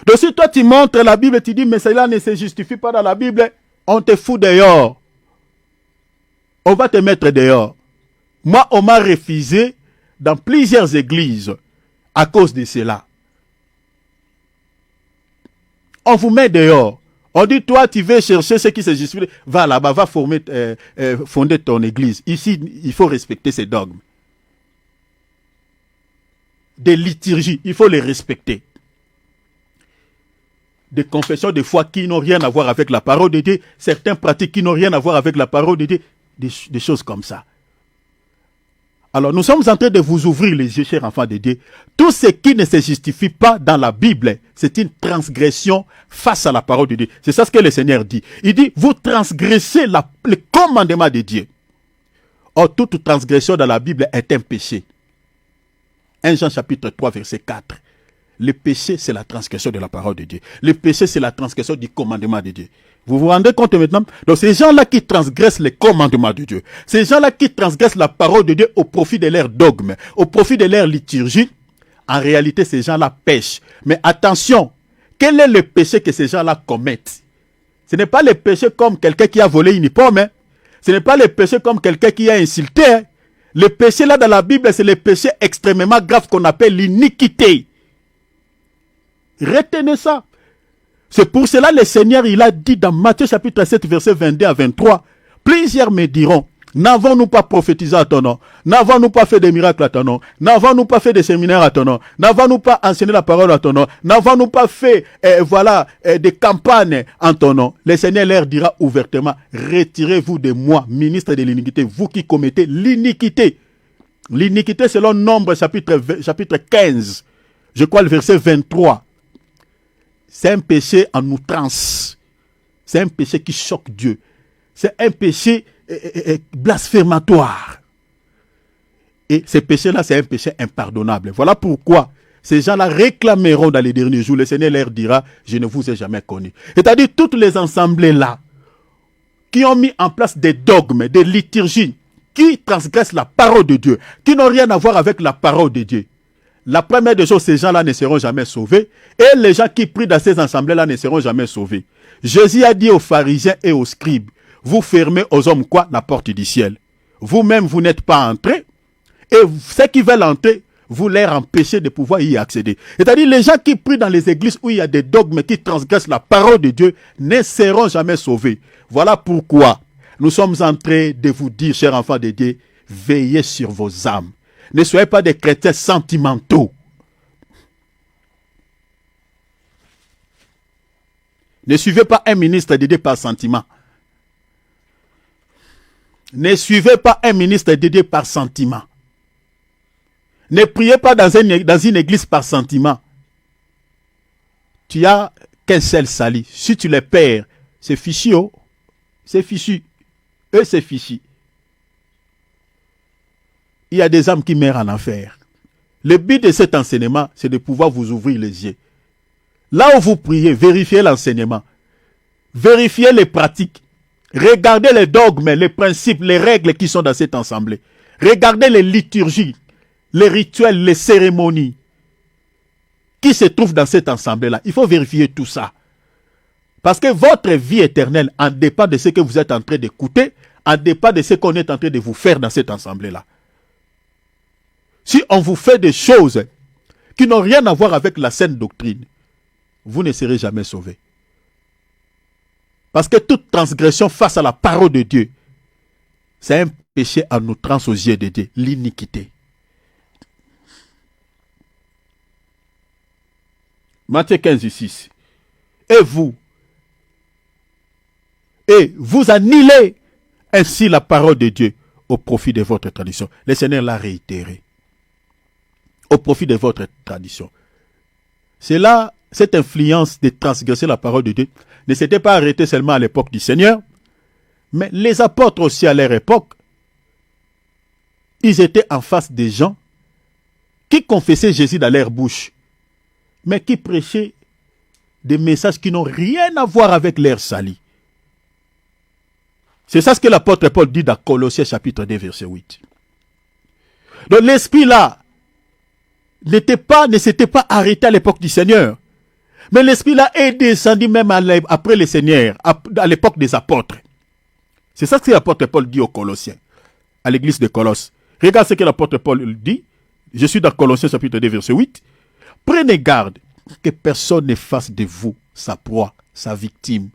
Donc si toi tu montres la Bible et tu dis mais cela ne se justifie pas dans la Bible, on te fout dehors. On va te mettre dehors. Moi, on m'a refusé dans plusieurs églises à cause de cela. On vous met dehors. On dit, toi, tu veux chercher ce qui se justifie. Va là-bas, va fonder ton église. Ici, il faut respecter ces dogmes. Des liturgies, il faut les respecter. Des confessions de foi qui n'ont rien à voir avec la parole de Dieu. Certaines pratiques qui n'ont rien à voir avec la parole de Dieu. Des choses comme ça. Alors, nous sommes en train de vous ouvrir les yeux, chers enfants de Dieu. Tout ce qui ne se justifie pas dans la Bible, c'est une transgression face à la parole de Dieu. C'est ça ce que le Seigneur dit. Il dit, vous transgressez le commandement de Dieu. Or, toute transgression dans la Bible est un péché. 1 Jean chapitre 3, verset 4. Le péché, c'est la transgression de la parole de Dieu. Le péché, c'est la transgression du commandement de Dieu. Vous vous rendez compte maintenant? Donc ces gens-là qui transgressent les commandements de Dieu, ces gens-là qui transgressent la parole de Dieu au profit de leur dogme, au profit de leur liturgie, en réalité ces gens-là pêchent. Mais attention, quel est le péché que ces gens-là commettent? Ce n'est pas le péché comme quelqu'un qui a volé une pomme. Hein? Ce n'est pas le péché comme quelqu'un qui a insulté. Hein? Le péché là dans la Bible, c'est le péché extrêmement grave qu'on appelle l'iniquité. Retenez ça. C'est pour cela le Seigneur, il a dit dans Matthieu chapitre 7, verset 22 à 23, plusieurs me diront, n'avons-nous pas prophétisé à ton nom? N'avons-nous pas fait des miracles à ton nom? N'avons-nous pas fait des séminaires à ton nom? N'avons-nous pas enseigné la parole à ton nom? N'avons-nous pas fait, des campagnes en ton nom? Le Seigneur leur dira ouvertement, retirez-vous de moi, ministre de l'iniquité, vous qui commettez l'iniquité. L'iniquité selon Nombre chapitre 15, je crois le verset 23. C'est un péché en outrance. C'est un péché qui choque Dieu. C'est un péché blasphématoire. Et ce péché-là, c'est un péché impardonnable. Voilà pourquoi ces gens-là réclameront dans les derniers jours. Le Seigneur leur dira, je ne vous ai jamais connu. C'est-à-dire toutes les assemblées-là qui ont mis en place des dogmes, des liturgies, qui transgressent la parole de Dieu, qui n'ont rien à voir avec la parole de Dieu. La première des choses, ces gens-là ne seront jamais sauvés. Et les gens qui prient dans ces assemblées-là ne seront jamais sauvés. Jésus a dit aux pharisiens et aux scribes, vous fermez aux hommes quoi? La porte du ciel. Vous-même, vous n'êtes pas entrés. Et ceux qui veulent entrer, vous leur empêchez de pouvoir y accéder. C'est-à-dire, les gens qui prient dans les églises où il y a des dogmes qui transgressent la parole de Dieu ne seront jamais sauvés. Voilà pourquoi nous sommes en train de vous dire, chers enfants de Dieu, veillez sur vos âmes. Ne soyez pas des chrétiens sentimentaux. Ne suivez pas un ministre de Dieu par sentiment. Ne suivez pas un ministre de Dieu par sentiment. Ne priez pas dans une église par sentiment. Tu as qu'un seul salut. Si tu les perds, c'est fichu. Oh. C'est fichu. Eux, c'est fichu. Il y a des âmes qui meurent en enfer. Le but de cet enseignement, c'est de pouvoir vous ouvrir les yeux. Là où vous priez, vérifiez l'enseignement. Vérifiez les pratiques. Regardez les dogmes, les principes, les règles qui sont dans cette assemblée. Regardez les liturgies, les rituels, les cérémonies qui se trouvent dans cette assemblée-là. Il faut vérifier tout ça. Parce que votre vie éternelle en dépend de ce que vous êtes en train d'écouter, en dépend de ce qu'on est en train de vous faire dans cette assemblée-là. Si on vous fait des choses qui n'ont rien à voir avec la saine doctrine, vous ne serez jamais sauvés. Parce que toute transgression face à la parole de Dieu, c'est un péché en outrance aux yeux de Dieu, l'iniquité. Matthieu 15, 6. Et vous annulez ainsi la parole de Dieu au profit de votre tradition. Le Seigneur l'a réitéré. Au profit de votre tradition. C'est là, cette influence de transgresser la parole de Dieu ne s'était pas arrêtée seulement à l'époque du Seigneur, mais les apôtres aussi à leur époque, ils étaient en face des gens qui confessaient Jésus dans leur bouche, mais qui prêchaient des messages qui n'ont rien à voir avec l'ère salie. C'est ça ce que l'apôtre Paul dit dans Colossiens chapitre 2 verset 8. Donc l'esprit là ne s'était pas arrêté à l'époque du Seigneur. Mais l'esprit là est descendu même après le Seigneur, à l'époque des apôtres. C'est ça ce que l'apôtre Paul dit aux Colossiens, à l'église de Colosse. Regarde ce que l'apôtre Paul dit. Je suis dans Colossiens chapitre 2 verset 8. Prenez garde que personne ne fasse de vous sa proie, sa victime.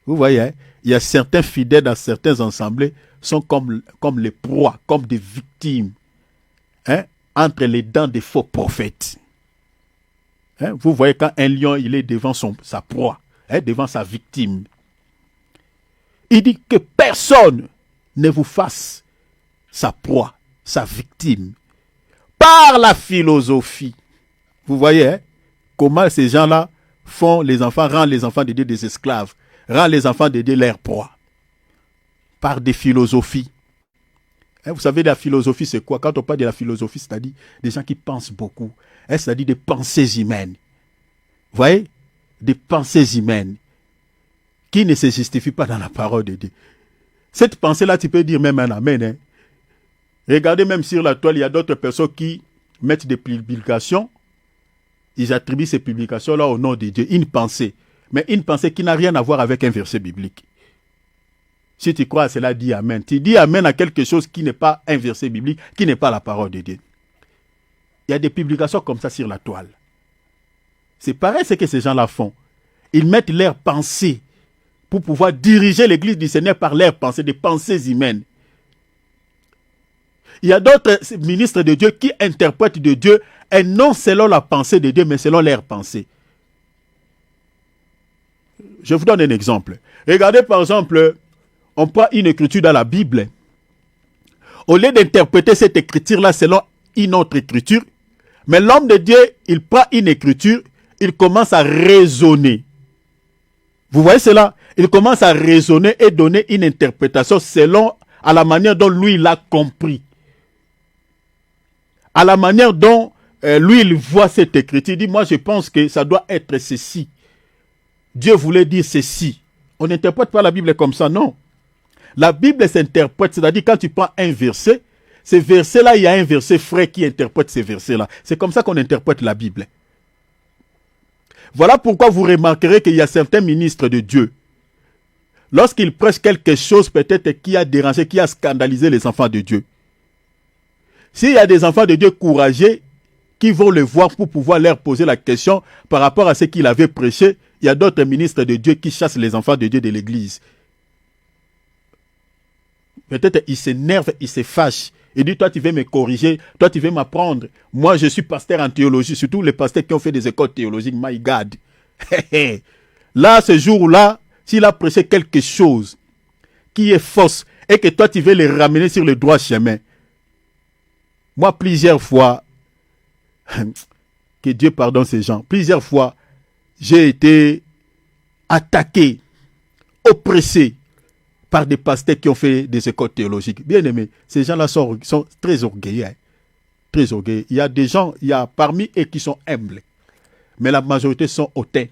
Vous voyez, hein? Il y a certains fidèles dans certains assemblées sont comme les proies, comme des victimes, hein, entre les dents des faux prophètes. Hein? Vous voyez quand un lion il est devant sa proie, hein, devant sa victime. Il dit que personne ne vous fasse sa proie, sa victime, par la philosophie. Vous voyez, hein, comment ces gens-là font les enfants, rendent les enfants de Dieu des esclaves, rendent les enfants de Dieu leur proie. Par des philosophies. Hein, vous savez, la philosophie, c'est quoi? Quand on parle de la philosophie, c'est-à-dire des gens qui pensent beaucoup. Hein, c'est-à-dire des pensées humaines. Vous voyez? Des pensées humaines qui ne se justifient pas dans la parole de Dieu. Cette pensée-là, tu peux dire même un amen. Hein. Regardez même sur la toile, il y a d'autres personnes qui mettent des publications. Ils attribuent ces publications-là au nom de Dieu. Une pensée. Mais une pensée qui n'a rien à voir avec un verset biblique. Si tu crois à cela, dis amen. Tu dis amen à quelque chose qui n'est pas un verset biblique, qui n'est pas la parole de Dieu. Il y a des publications comme ça sur la toile. C'est pareil ce que ces gens-là font. Ils mettent leurs pensées pour pouvoir diriger l'église du Seigneur par leurs pensées, des pensées humaines. Il y a d'autres ministres de Dieu qui interprètent de Dieu et non selon la pensée de Dieu, mais selon leurs pensées. Je vous donne un exemple. Regardez par exemple, on prend une écriture dans la Bible. Au lieu d'interpréter cette écriture-là selon une autre écriture, mais l'homme de Dieu, il prend une écriture, il commence à raisonner. Vous voyez cela? Il commence à raisonner et donner une interprétation selon à la manière dont lui il a compris. À la manière dont lui il voit cette écriture. Il dit, moi je pense que ça doit être ceci. Dieu voulait dire ceci. On n'interprète pas la Bible comme ça, non. La Bible s'interprète, c'est-à-dire quand tu prends un verset, ce verset-là, il y a un verset frais qui interprète ces versets-là. C'est comme ça qu'on interprète la Bible. Voilà pourquoi vous remarquerez qu'il y a certains ministres de Dieu. Lorsqu'ils prêchent quelque chose peut-être qui a dérangé, qui a scandalisé les enfants de Dieu. S'il y a des enfants de Dieu courageux qui vont le voir pour pouvoir leur poser la question par rapport à ce qu'il avait prêché, il y a d'autres ministres de Dieu qui chassent les enfants de Dieu de l'église. Peut-être ils s'énervent, ils se fâchent. Il dit, toi tu veux me corriger, toi tu veux m'apprendre. Moi je suis pasteur en théologie, surtout les pasteurs qui ont fait des écoles théologiques, my God. Là, ce jour-là, s'il a prêché quelque chose qui est fausse et que toi tu veux le ramener sur le droit chemin. Moi plusieurs fois, que Dieu pardonne ces gens, plusieurs fois, j'ai été attaqué, oppressé par des pasteurs qui ont fait des écoles théologiques. Bien aimé, ces gens-là sont très orgueilleux. Hein? Très orgueilleux. Il y a des gens, il y a parmi eux qui sont humbles. Mais la majorité sont hautains.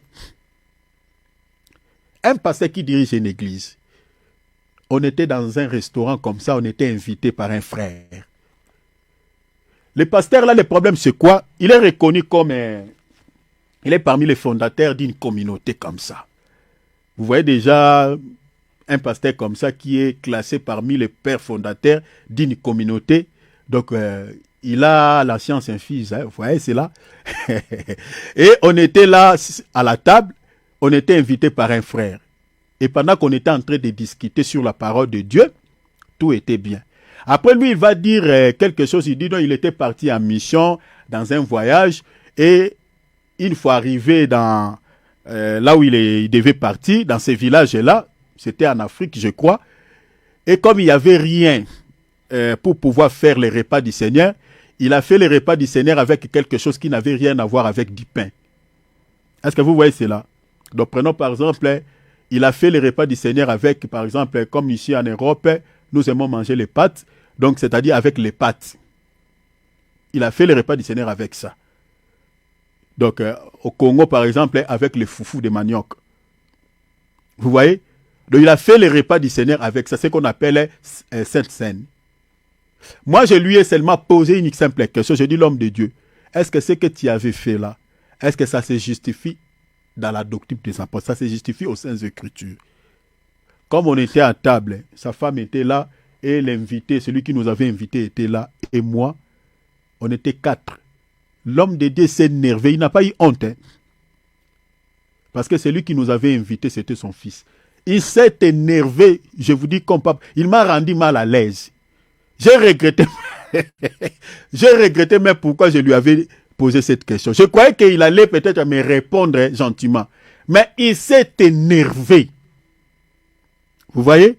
Un pasteur qui dirige une église. On était dans un restaurant comme ça, on était invité par un frère. Le pasteur là, le problème c'est quoi? Il est reconnu comme... il est parmi les fondateurs d'une communauté comme ça. Vous voyez déjà... un pasteur comme ça qui est classé parmi les pères fondateurs d'une communauté. Donc, il a la science infuse. Hein, vous voyez, c'est là. Et on était là à la table. On était invité par un frère. Et pendant qu'on était en train de discuter sur la parole de Dieu, tout était bien. Après, lui, il va dire quelque chose. Il dit, non, il était parti en mission, dans un voyage. Et une fois arrivé dans là où il devait partir, dans ces villages-là, c'était en Afrique, je crois. Et comme il n'y avait rien pour pouvoir faire les repas du Seigneur, il a fait les repas du Seigneur avec quelque chose qui n'avait rien à voir avec du pain. Est-ce que vous voyez cela? Donc prenons par exemple, il a fait les repas du Seigneur avec, par exemple, comme ici en Europe, nous aimons manger les pâtes, donc c'est-à-dire avec les pâtes. Il a fait les repas du Seigneur avec ça. Donc, au Congo, par exemple, avec les foufous de manioc. Vous voyez? Donc, il a fait les repas du Seigneur avec ça, ce qu'on appelle Sainte Seine. Moi, je lui ai seulement posé une simple question. Je dis, l'homme de Dieu, est-ce que ce que tu avais fait là, est-ce que ça se justifie dans la doctrine des apôtres? Ça se justifie aux Saintes Écritures. Comme on était à table, sa femme était là et l'invité, celui qui nous avait invités était là. Et moi, on était 4. L'homme de Dieu s'est énervé. Il n'a pas eu honte. Parce que celui qui nous avait invités, c'était son fils. Il s'est énervé. Je vous dis comme papa. Il m'a rendu mal à l'aise. J'ai regretté. J'ai regretté même pourquoi je lui avais posé cette question. Je croyais qu'il allait peut-être me répondre gentiment. Mais il s'est énervé. Vous voyez?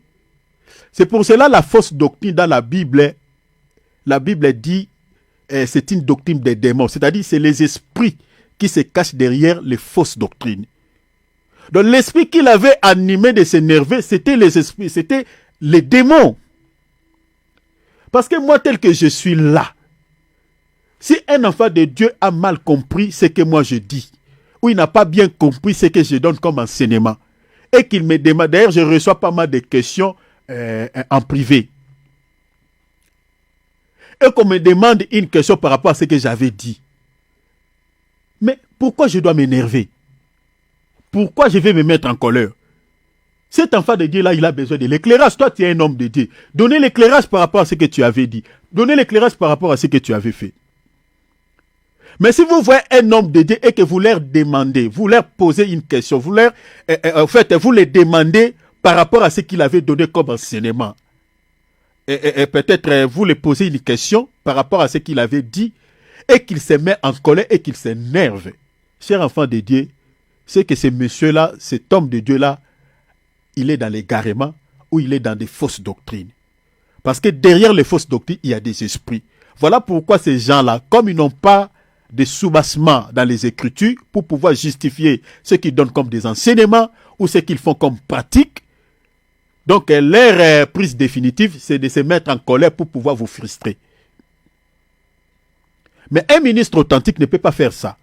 C'est pour cela la fausse doctrine dans la Bible dit c'est une doctrine des démons. C'est-à-dire c'est les esprits qui se cachent derrière les fausses doctrines. Donc l'esprit qu'il avait animé de s'énerver, c'était les esprits, c'était les démons. Parce que moi, tel que je suis là, si un enfant de Dieu a mal compris ce que moi je dis, ou il n'a pas bien compris ce que je donne comme enseignement, et qu'il me demande, d'ailleurs je reçois pas mal de questions en privé, et qu'on me demande une question par rapport à ce que j'avais dit. Mais pourquoi je dois m'énerver? Pourquoi je vais me mettre en colère? Cet enfant de Dieu-là, il a besoin de l'éclairage. Toi, tu es un homme de Dieu. Donnez l'éclairage par rapport à ce que tu avais dit. Donnez l'éclairage par rapport à ce que tu avais fait. Mais si vous voyez un homme de Dieu et que vous leur demandez, vous leur posez une question, vous leur, vous les demandez par rapport à ce qu'il avait donné comme enseignement. Et peut-être vous les posez une question par rapport à ce qu'il avait dit et qu'il se met en colère et qu'il s'énerve. Cher enfant de Dieu, c'est que ce monsieur-là, cet homme de Dieu-là, il est dans l'égarement ou il est dans des fausses doctrines. Parce que derrière les fausses doctrines, il y a des esprits. Voilà pourquoi ces gens-là, comme ils n'ont pas de soubassement dans les Écritures pour pouvoir justifier ce qu'ils donnent comme des enseignements ou ce qu'ils font comme pratique, donc leur prise définitive, c'est de se mettre en colère pour pouvoir vous frustrer. Mais un ministre authentique ne peut pas faire ça.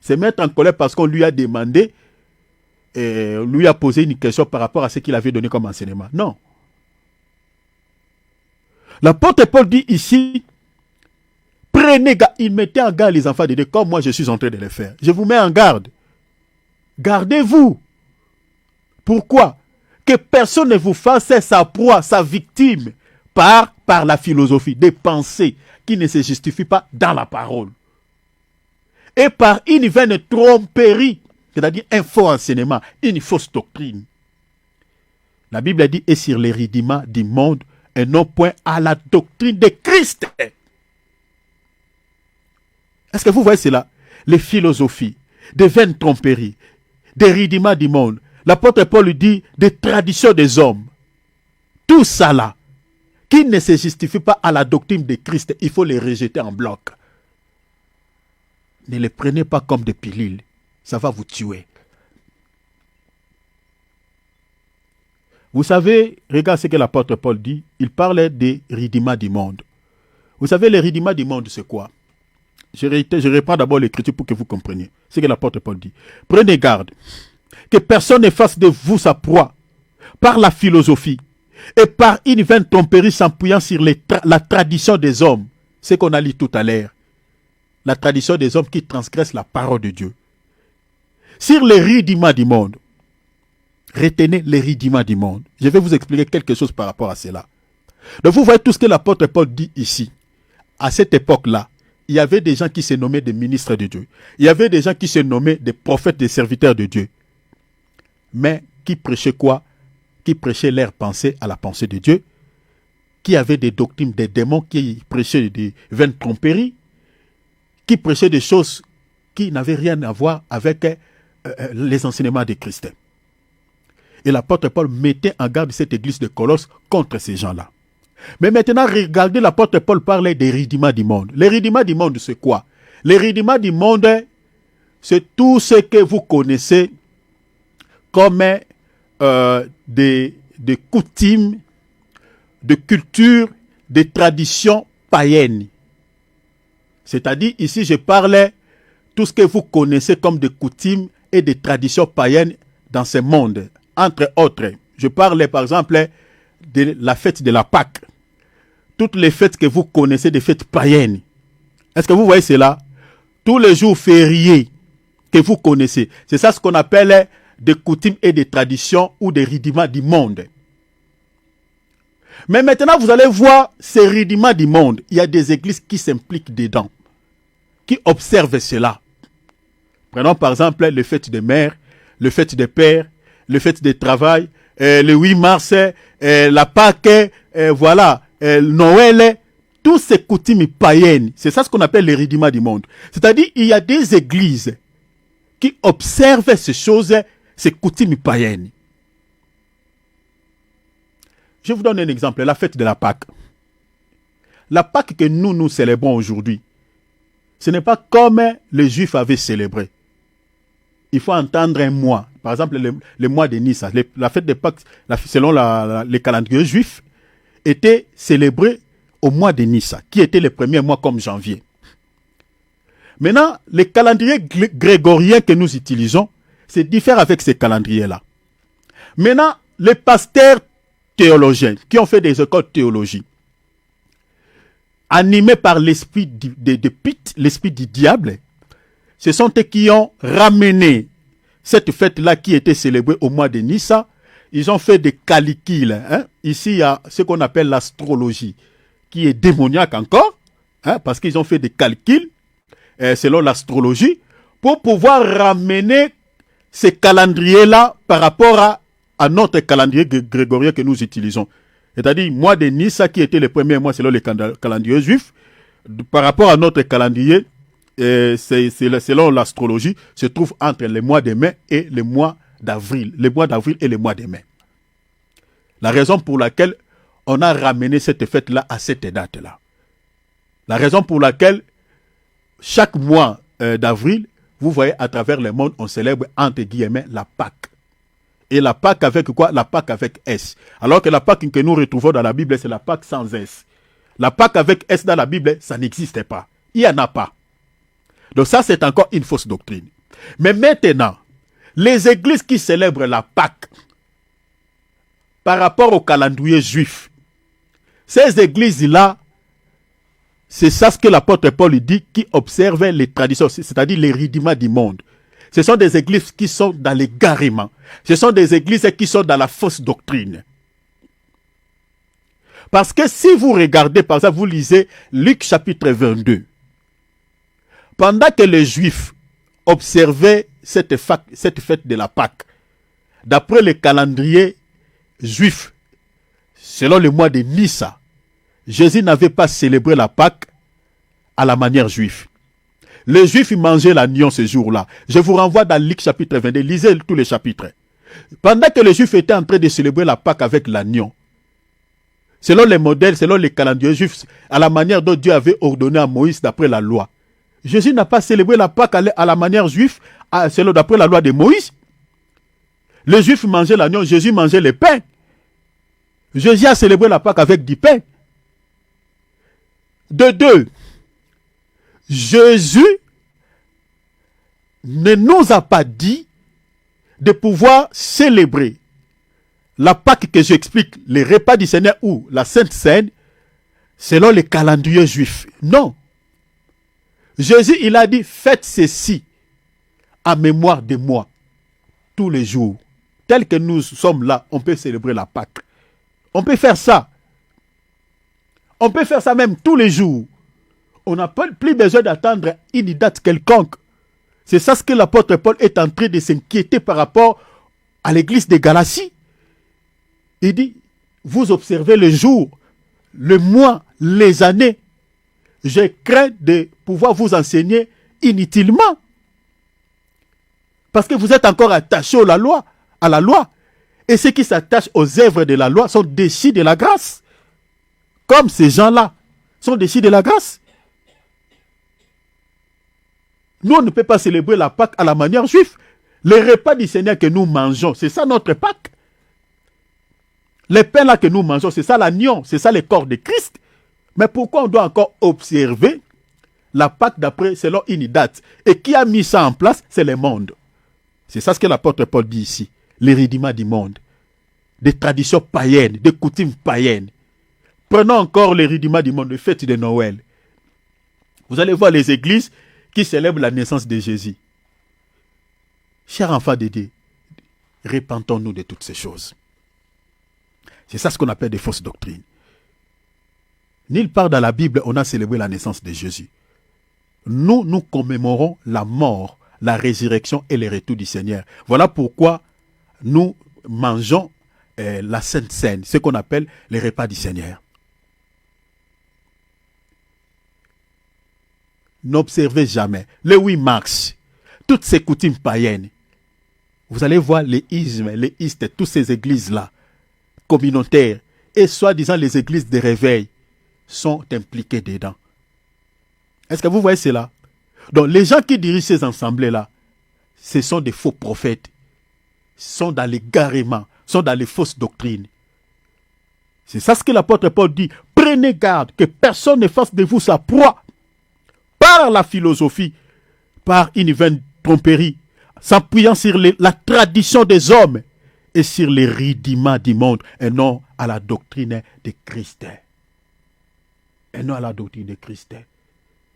Se mettre en colère parce qu'on lui a demandé, lui a posé une question par rapport à ce qu'il avait donné comme enseignement. Non. L'apôtre Paul dit ici, prenez garde, il mettait en garde les enfants de Dieu comme moi je suis en train de le faire. Je vous mets en garde. Gardez-vous. Pourquoi? Que personne ne vous fasse sa proie, sa victime, par la philosophie, des pensées qui ne se justifient pas dans la parole. Et par une vaine tromperie, c'est-à-dire un faux enseignement, une fausse doctrine. La Bible dit, et sur les rudiments du monde, et non point à la doctrine de Christ. Est-ce que vous voyez cela? Les philosophies, des vaines tromperies, des rudiments du monde. L'apôtre Paul dit, des traditions des hommes. Tout ça là, qui ne se justifie pas à la doctrine de Christ, il faut les rejeter en bloc. Ne les prenez pas comme des pilules. Ça va vous tuer. Vous savez, regarde ce que l'apôtre Paul dit. Il parlait des rudiments du monde. Vous savez, les rudiments du monde, c'est quoi? Je reprends d'abord l'écriture pour que vous compreniez ce que l'apôtre Paul dit. Prenez garde que personne ne fasse de vous sa proie par la philosophie et par une vaine tromperie s'appuyant sur la tradition des hommes. Ce qu'on a lu tout à l'heure. La tradition des hommes qui transgressent la parole de Dieu. Sur les rudiments du monde. Retenez les rudiments du monde. Je vais vous expliquer quelque chose par rapport à cela. Donc vous voyez tout ce que l'apôtre Paul dit ici. À cette époque-là, il y avait des gens qui se nommaient des ministres de Dieu. Il y avait des gens qui se nommaient des prophètes, des serviteurs de Dieu. Mais qui prêchaient quoi? Qui prêchaient leur pensée à la pensée de Dieu. Qui avaient des doctrines des démons, qui prêchaient des vaines tromperies. Qui prêchaient des choses qui n'avaient rien à voir avec les enseignements de Christ. Et l'apôtre Paul mettait en garde cette église de Colosse contre ces gens-là. Mais maintenant, regardez, l'apôtre Paul parlait des rudiments du monde. Les rudiments du monde, c'est quoi? Les rudiments du monde, c'est tout ce que vous connaissez comme des coutumes, de cultures, des traditions païennes. C'est-à-dire, ici, je parlais tout ce que vous connaissez comme des coutumes et des traditions païennes dans ce monde. Entre autres, je parle par exemple de la fête de la Pâque. Toutes les fêtes que vous connaissez, des fêtes païennes. Est-ce que vous voyez cela? Tous les jours fériés que vous connaissez. C'est ça ce qu'on appelle des coutumes et des traditions ou des rudiments du monde. Mais maintenant, vous allez voir ces rudiments du monde. Il y a des églises qui s'impliquent dedans, qui observent cela. Prenons par exemple les fêtes des mères, les fêtes des pères, les fêtes de travail, le 8 mars, la Pâque, voilà, Noël, tous ces coutumes païennes. C'est ça ce qu'on appelle les rudiments du monde. C'est-à-dire, il y a des églises qui observent ces choses, ces coutumes païennes. Je vous donne un exemple, la fête de la Pâque. La Pâque que nous célébrons aujourd'hui, ce n'est pas comme les Juifs avaient célébré. Il faut entendre un mois. Par exemple, le mois de Nice, la fête de Pâques, selon les calendriers juifs, était célébrée au mois de Nice, qui était le premier mois comme janvier. Maintenant, les calendriers grégoriens que nous utilisons, c'est différent avec ces calendriers-là. Maintenant, les pasteurs théologiens qui ont fait des écoles de théologie, animés par l'esprit de Pite, l'esprit du diable, ce sont eux qui ont ramené cette fête-là qui était célébrée au mois de Nissa. Ils ont fait des calculs. Ici, il y a ce qu'on appelle l'astrologie, qui est démoniaque encore, parce qu'ils ont fait des calculs selon l'astrologie, pour pouvoir ramener ces calendriers-là par rapport à notre calendrier grégorien que nous utilisons. C'est-à-dire, mois de Nissa, qui était le premier mois selon les calendriers juifs, par rapport à notre calendrier, selon l'astrologie, se trouve entre le mois de mai et le mois d'avril. Le mois d'avril et le mois de mai. La raison pour laquelle on a ramené cette fête-là à cette date-là. La raison pour laquelle chaque mois d'avril, vous voyez à travers le monde, on célèbre entre guillemets la Pâque. Et la Pâque avec quoi? La Pâque avec S. Alors que la Pâque que nous retrouvons dans la Bible, c'est la Pâque sans S. La Pâque avec S dans la Bible, ça n'existe pas. Il n'y en a pas. Donc ça, c'est encore une fausse doctrine. Mais maintenant, les églises qui célèbrent la Pâque par rapport au calendrier juif, ces églises-là, c'est ça ce que l'apôtre Paul dit, qui observent les traditions, c'est-à-dire les rudiments du monde. Ce sont des églises qui sont dans l'égarement. Ce sont des églises qui sont dans la fausse doctrine. Parce que si vous regardez, par exemple, vous lisez Luc chapitre 22, pendant que les Juifs observaient cette fête de la Pâque, d'après le calendrier juif, selon le mois de Nissa, Jésus n'avait pas célébré la Pâque à la manière juive. Les Juifs mangeaient l'agneau ce jour-là. Je vous renvoie dans Luc chapitre 22, lisez tous les chapitres. Pendant que les Juifs étaient en train de célébrer la Pâque avec l'agneau, selon les modèles, selon les calendriers juifs, à la manière dont Dieu avait ordonné à Moïse d'après la loi, Jésus n'a pas célébré la Pâque à la manière juive, d'après la loi de Moïse. Les Juifs mangeaient l'agneau, Jésus mangeait le pain. Jésus a célébré la Pâque avec du pain. De deux, Jésus ne nous a pas dit de pouvoir célébrer la Pâque que j'explique, les repas du Seigneur ou la Sainte Seine, selon les calendriers juifs. Non. Jésus, il a dit, faites ceci en mémoire de moi, tous les jours. Tel que nous sommes là, on peut célébrer la Pâque. On peut faire ça. On peut faire ça même tous les jours. On n'a plus besoin d'attendre une date quelconque. C'est ça ce que l'apôtre Paul est en train de s'inquiéter par rapport à l'église de Galatie. Il dit, vous observez le jour, le mois, les années. Je crains de pouvoir vous enseigner inutilement. Parce que vous êtes encore attachés à la loi. Et ceux qui s'attachent aux œuvres de la loi sont déchus de la grâce. Comme ces gens-là sont déchus de la grâce. Nous, on ne peut pas célébrer la Pâque à la manière juive. Les repas du Seigneur que nous mangeons, c'est ça notre Pâque. Les pains là que nous mangeons, c'est ça l'agneau, c'est ça le corps de Christ. Mais pourquoi on doit encore observer La Pâque d'après, selon une date. Et qui a mis ça en place? C'est le monde. C'est ça ce que l'apôtre Paul dit ici. Les rudiments du monde. Des traditions païennes, des coutumes païennes. Prenons encore les rudiments du monde, les fêtes de Noël. Vous allez voir les églises qui célèbrent la naissance de Jésus. Chers enfants de Dieu, repentons-nous de toutes ces choses. C'est ça ce qu'on appelle des fausses doctrines. Nulle part dans la Bible, on a célébré la naissance de Jésus. Nous commémorons la mort, la résurrection et le retour du Seigneur. Voilà pourquoi nous mangeons la Sainte Seine, ce qu'on appelle les repas du Seigneur. N'observez jamais le 8 mars, toutes ces coutumes païennes. Vous allez voir les ismes, les istes, toutes ces églises-là, communautaires, et soi-disant les églises de réveil, sont impliquées dedans. Est-ce que vous voyez cela? Donc les gens qui dirigent ces assemblées-là, ce sont des faux prophètes, sont dans l'égarement, sont dans les fausses doctrines. C'est ça ce que l'apôtre Paul dit. Prenez garde que personne ne fasse de vous sa proie par la philosophie, par une vaine tromperie, s'appuyant sur la tradition des hommes et sur les rudiments du monde et non à la doctrine de Christ. Et non à la doctrine de Christ.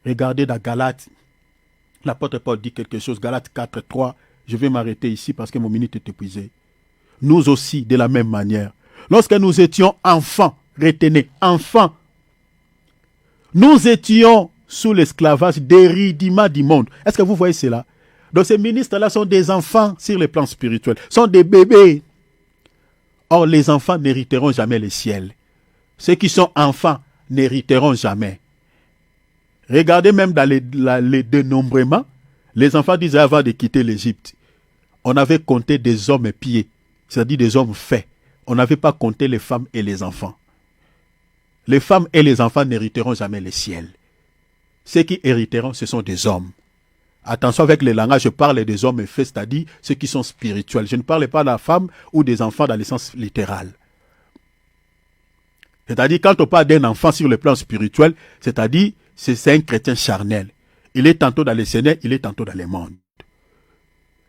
Regardez dans Galates, l'apôtre Paul dit quelque chose, Galates 4, 3, je vais m'arrêter ici parce que mon minute est épuisée. Nous aussi, de la même manière, lorsque nous étions enfants, retenez, enfants, nous étions sous l'esclavage des rudiments du monde. Est-ce que vous voyez cela? Donc ces ministres-là sont des enfants sur le plan spirituel, sont des bébés. Or, les enfants n'hériteront jamais le ciel. Ceux qui sont enfants n'hériteront jamais. Regardez même dans les dénombrements, les enfants disaient avant de quitter l'Égypte, on avait compté des hommes pieds, c'est-à-dire des hommes faits. On n'avait pas compté les femmes et les enfants. Les femmes et les enfants n'hériteront jamais le ciel. Ceux qui hériteront, ce sont des hommes. Attention avec les langages, je parle des hommes faits, c'est-à-dire ceux qui sont spirituels. Je ne parle pas de la femme ou des enfants dans le sens littéral. C'est-à-dire quand on parle d'un enfant sur le plan spirituel, c'est-à-dire c'est un chrétien charnel. Il est tantôt dans le Seigneur, il est tantôt dans le monde.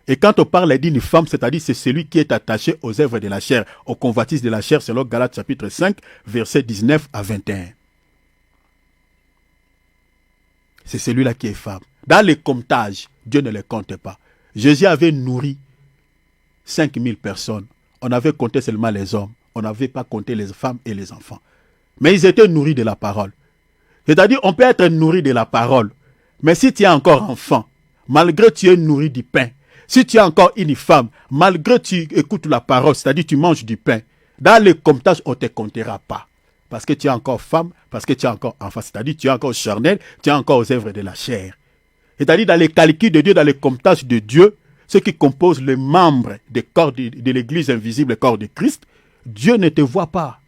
Et quand on parle d'une femme, c'est-à-dire c'est celui qui est attaché aux œuvres de la chair, aux convoitises de la chair, selon Galates chapitre 5, versets 19 à 21. C'est celui-là qui est femme. Dans les comptages, Dieu ne les compte pas. Jésus avait nourri 5000 personnes. On avait compté seulement les hommes. On n'avait pas compté les femmes et les enfants. Mais ils étaient nourris de la parole. C'est-à-dire, on peut être nourri de la parole. Mais si tu es encore enfant, malgré que tu es nourri du pain, si tu es encore une femme, malgré que tu écoutes la parole, c'est-à-dire tu manges du pain, dans les comptages, on ne te comptera pas. Parce que tu es encore femme, parce que tu es encore enfant, c'est-à-dire tu es encore charnel, tu es encore aux œuvres de la chair. C'est-à-dire dans les calculs de Dieu, dans les comptages de Dieu, ceux qui composent les membres des corps de l'Église invisible, le corps de Christ, Dieu ne te voit pas.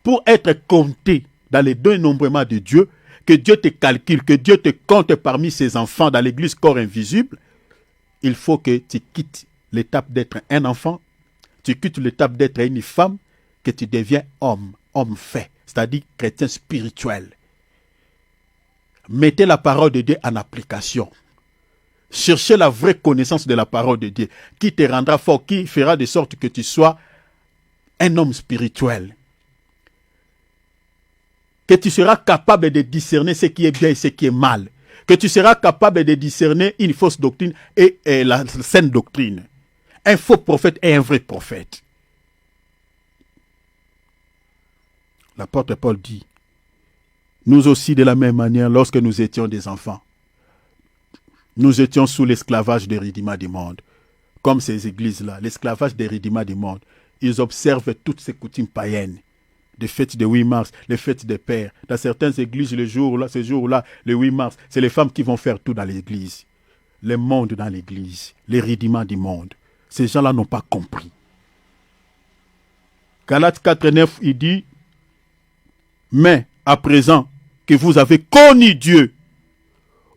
Pour être compté dans les dénombrements de Dieu, que Dieu te calcule, que Dieu te compte parmi ses enfants dans l'Église corps invisible, il faut que tu quittes l'étape d'être un enfant, tu quittes l'étape d'être une femme, que tu deviens homme, homme fait, c'est-à-dire chrétien spirituel. Mettez la parole de Dieu en application. Cherchez la vraie connaissance de la parole de Dieu, qui te rendra fort, qui fera de sorte que tu sois un homme spirituel. Que tu seras capable de discerner ce qui est bien et ce qui est mal. Que tu seras capable de discerner une fausse doctrine et la saine doctrine. Un faux prophète et un vrai prophète. L'apôtre Paul dit, nous aussi de la même manière, lorsque nous étions des enfants, nous étions sous l'esclavage des rudiments du monde. Comme ces églises-là, l'esclavage des rudiments du monde. Ils observent toutes ces coutumes païennes. Des fêtes de 8 mars, les fêtes des pères. Dans certaines églises, ces jours-là, le 8 mars, c'est les femmes qui vont faire tout dans l'église. Le monde dans l'église, les rudiments du monde. Ces gens-là n'ont pas compris. Galates 4, 9, il dit, mais à présent que vous avez connu Dieu,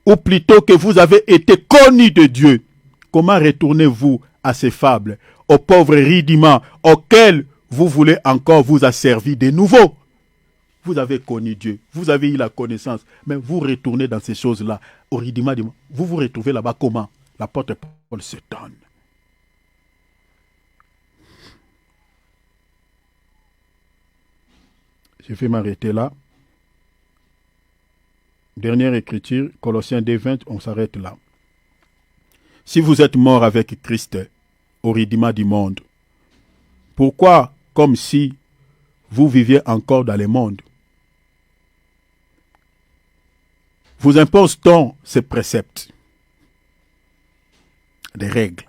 ou plutôt que vous avez été connus de Dieu, comment retournez-vous à ces fables, aux pauvres rudiments auxquels vous voulez encore vous asservir de nouveau? vous avez connu Dieu, vous avez eu la connaissance, mais vous retournez dans ces choses-là, au ridima du monde. Vous vous retrouvez là-bas comment? L'apôtre Paul se donne. Je vais m'arrêter là. Dernière écriture, Colossiens 2:20, on s'arrête là. Si vous êtes mort avec Christ au ridima du monde, pourquoi, comme si vous viviez encore dans le monde, vous impose-t-on ces préceptes, des règles,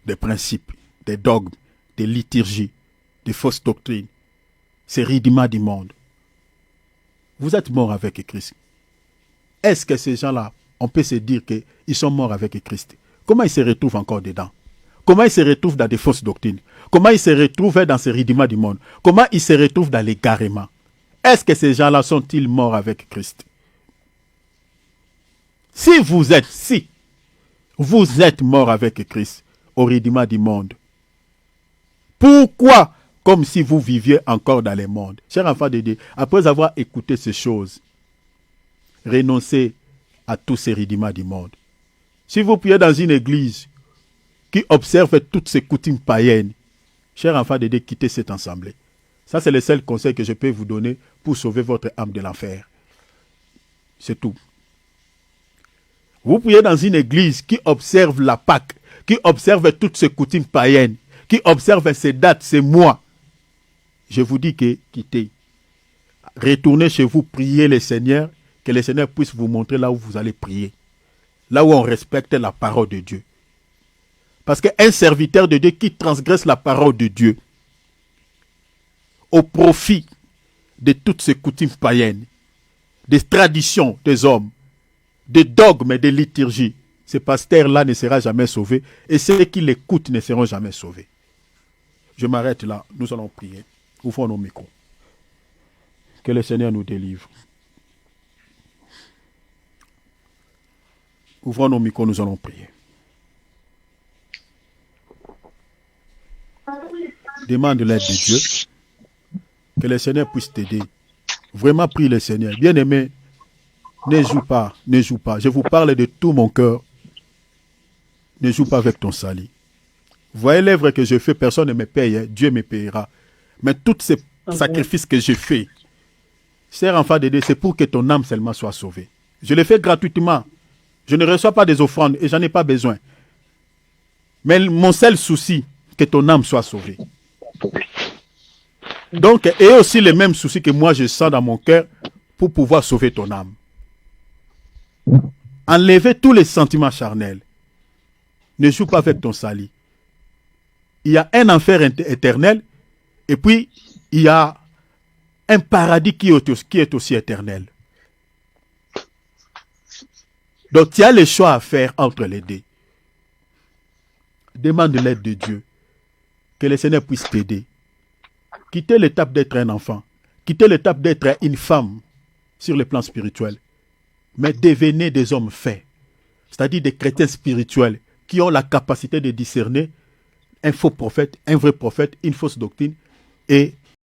des principes, des dogmes, des liturgies, des fausses doctrines, ces ridima du monde? Vous êtes mort avec Christ. Est-ce que ces gens-là, on peut se dire qu'ils sont morts avec Christ? Comment ils se retrouvent encore dedans? Comment ils se retrouvent dans des fausses doctrines? Comment ils se retrouvent dans ces ridima du monde? Comment ils se retrouvent dans l'égarement? Est-ce que ces gens-là sont-ils morts avec Christ? Si vous êtes mort avec Christ au ridima du monde, pourquoi, comme si vous viviez encore dans le monde? Chers enfants de Dieu, après avoir écouté ces choses, renoncez à tous ces ridima du monde. Si vous priez dans une église qui observe toutes ces coutumes païennes, chers enfants de Dieu, quittez cette assemblée. Ça, c'est le seul conseil que je peux vous donner pour sauver votre âme de l'enfer. C'est tout. Vous priez dans une église qui observe la Pâque, qui observe toutes ces coutumes païennes, qui observe ces dates, ces mois. Je vous dis que quittez. Retournez chez vous, priez le Seigneur, que le Seigneur puisse vous montrer là où vous allez prier. Là où on respecte la parole de Dieu. Parce qu'un serviteur de Dieu qui transgresse la parole de Dieu au profit de toutes ces coutumes païennes, des traditions des hommes, des dogmes et des liturgies, ce pasteur-là ne sera jamais sauvé et ceux qui l'écoutent ne seront jamais sauvés. Je m'arrête là, nous allons prier. Ouvrons nos micros. Que le Seigneur nous délivre. Ouvrons nos micros, nous allons prier. Demande l'aide de Dieu. Que le Seigneur puisse t'aider. Vraiment prie le Seigneur. Bien-aimé, ne joue pas, ne joue pas. Je vous parle de tout mon cœur. Ne joue pas avec ton sali. Vous voyez l'œuvre que je fais, personne ne me paye. Hein. Dieu me payera. Mais tous ces sacrifices que je fais, chers enfants de Dieu, c'est pour que ton âme seulement soit sauvée. Je le fais gratuitement. Je ne reçois pas des offrandes et j'en ai pas besoin. Mais mon seul souci, que ton âme soit sauvée. Donc, et aussi les mêmes soucis que moi je sens dans mon cœur pour pouvoir sauver ton âme. Enlevez tous les sentiments charnels. Ne joue pas avec ton sali. Il y a un enfer éternel et puis il y a un paradis qui est aussi éternel. Donc, tu as le choix à faire entre les deux. Demande l'aide de Dieu. Que le Seigneur puisse t'aider. Quittez l'étape d'être un enfant. Quittez l'étape d'être une femme sur le plan spirituel. Mais devenez des hommes faits. C'est-à-dire des chrétiens spirituels qui ont la capacité de discerner un faux prophète, un vrai prophète, une fausse doctrine et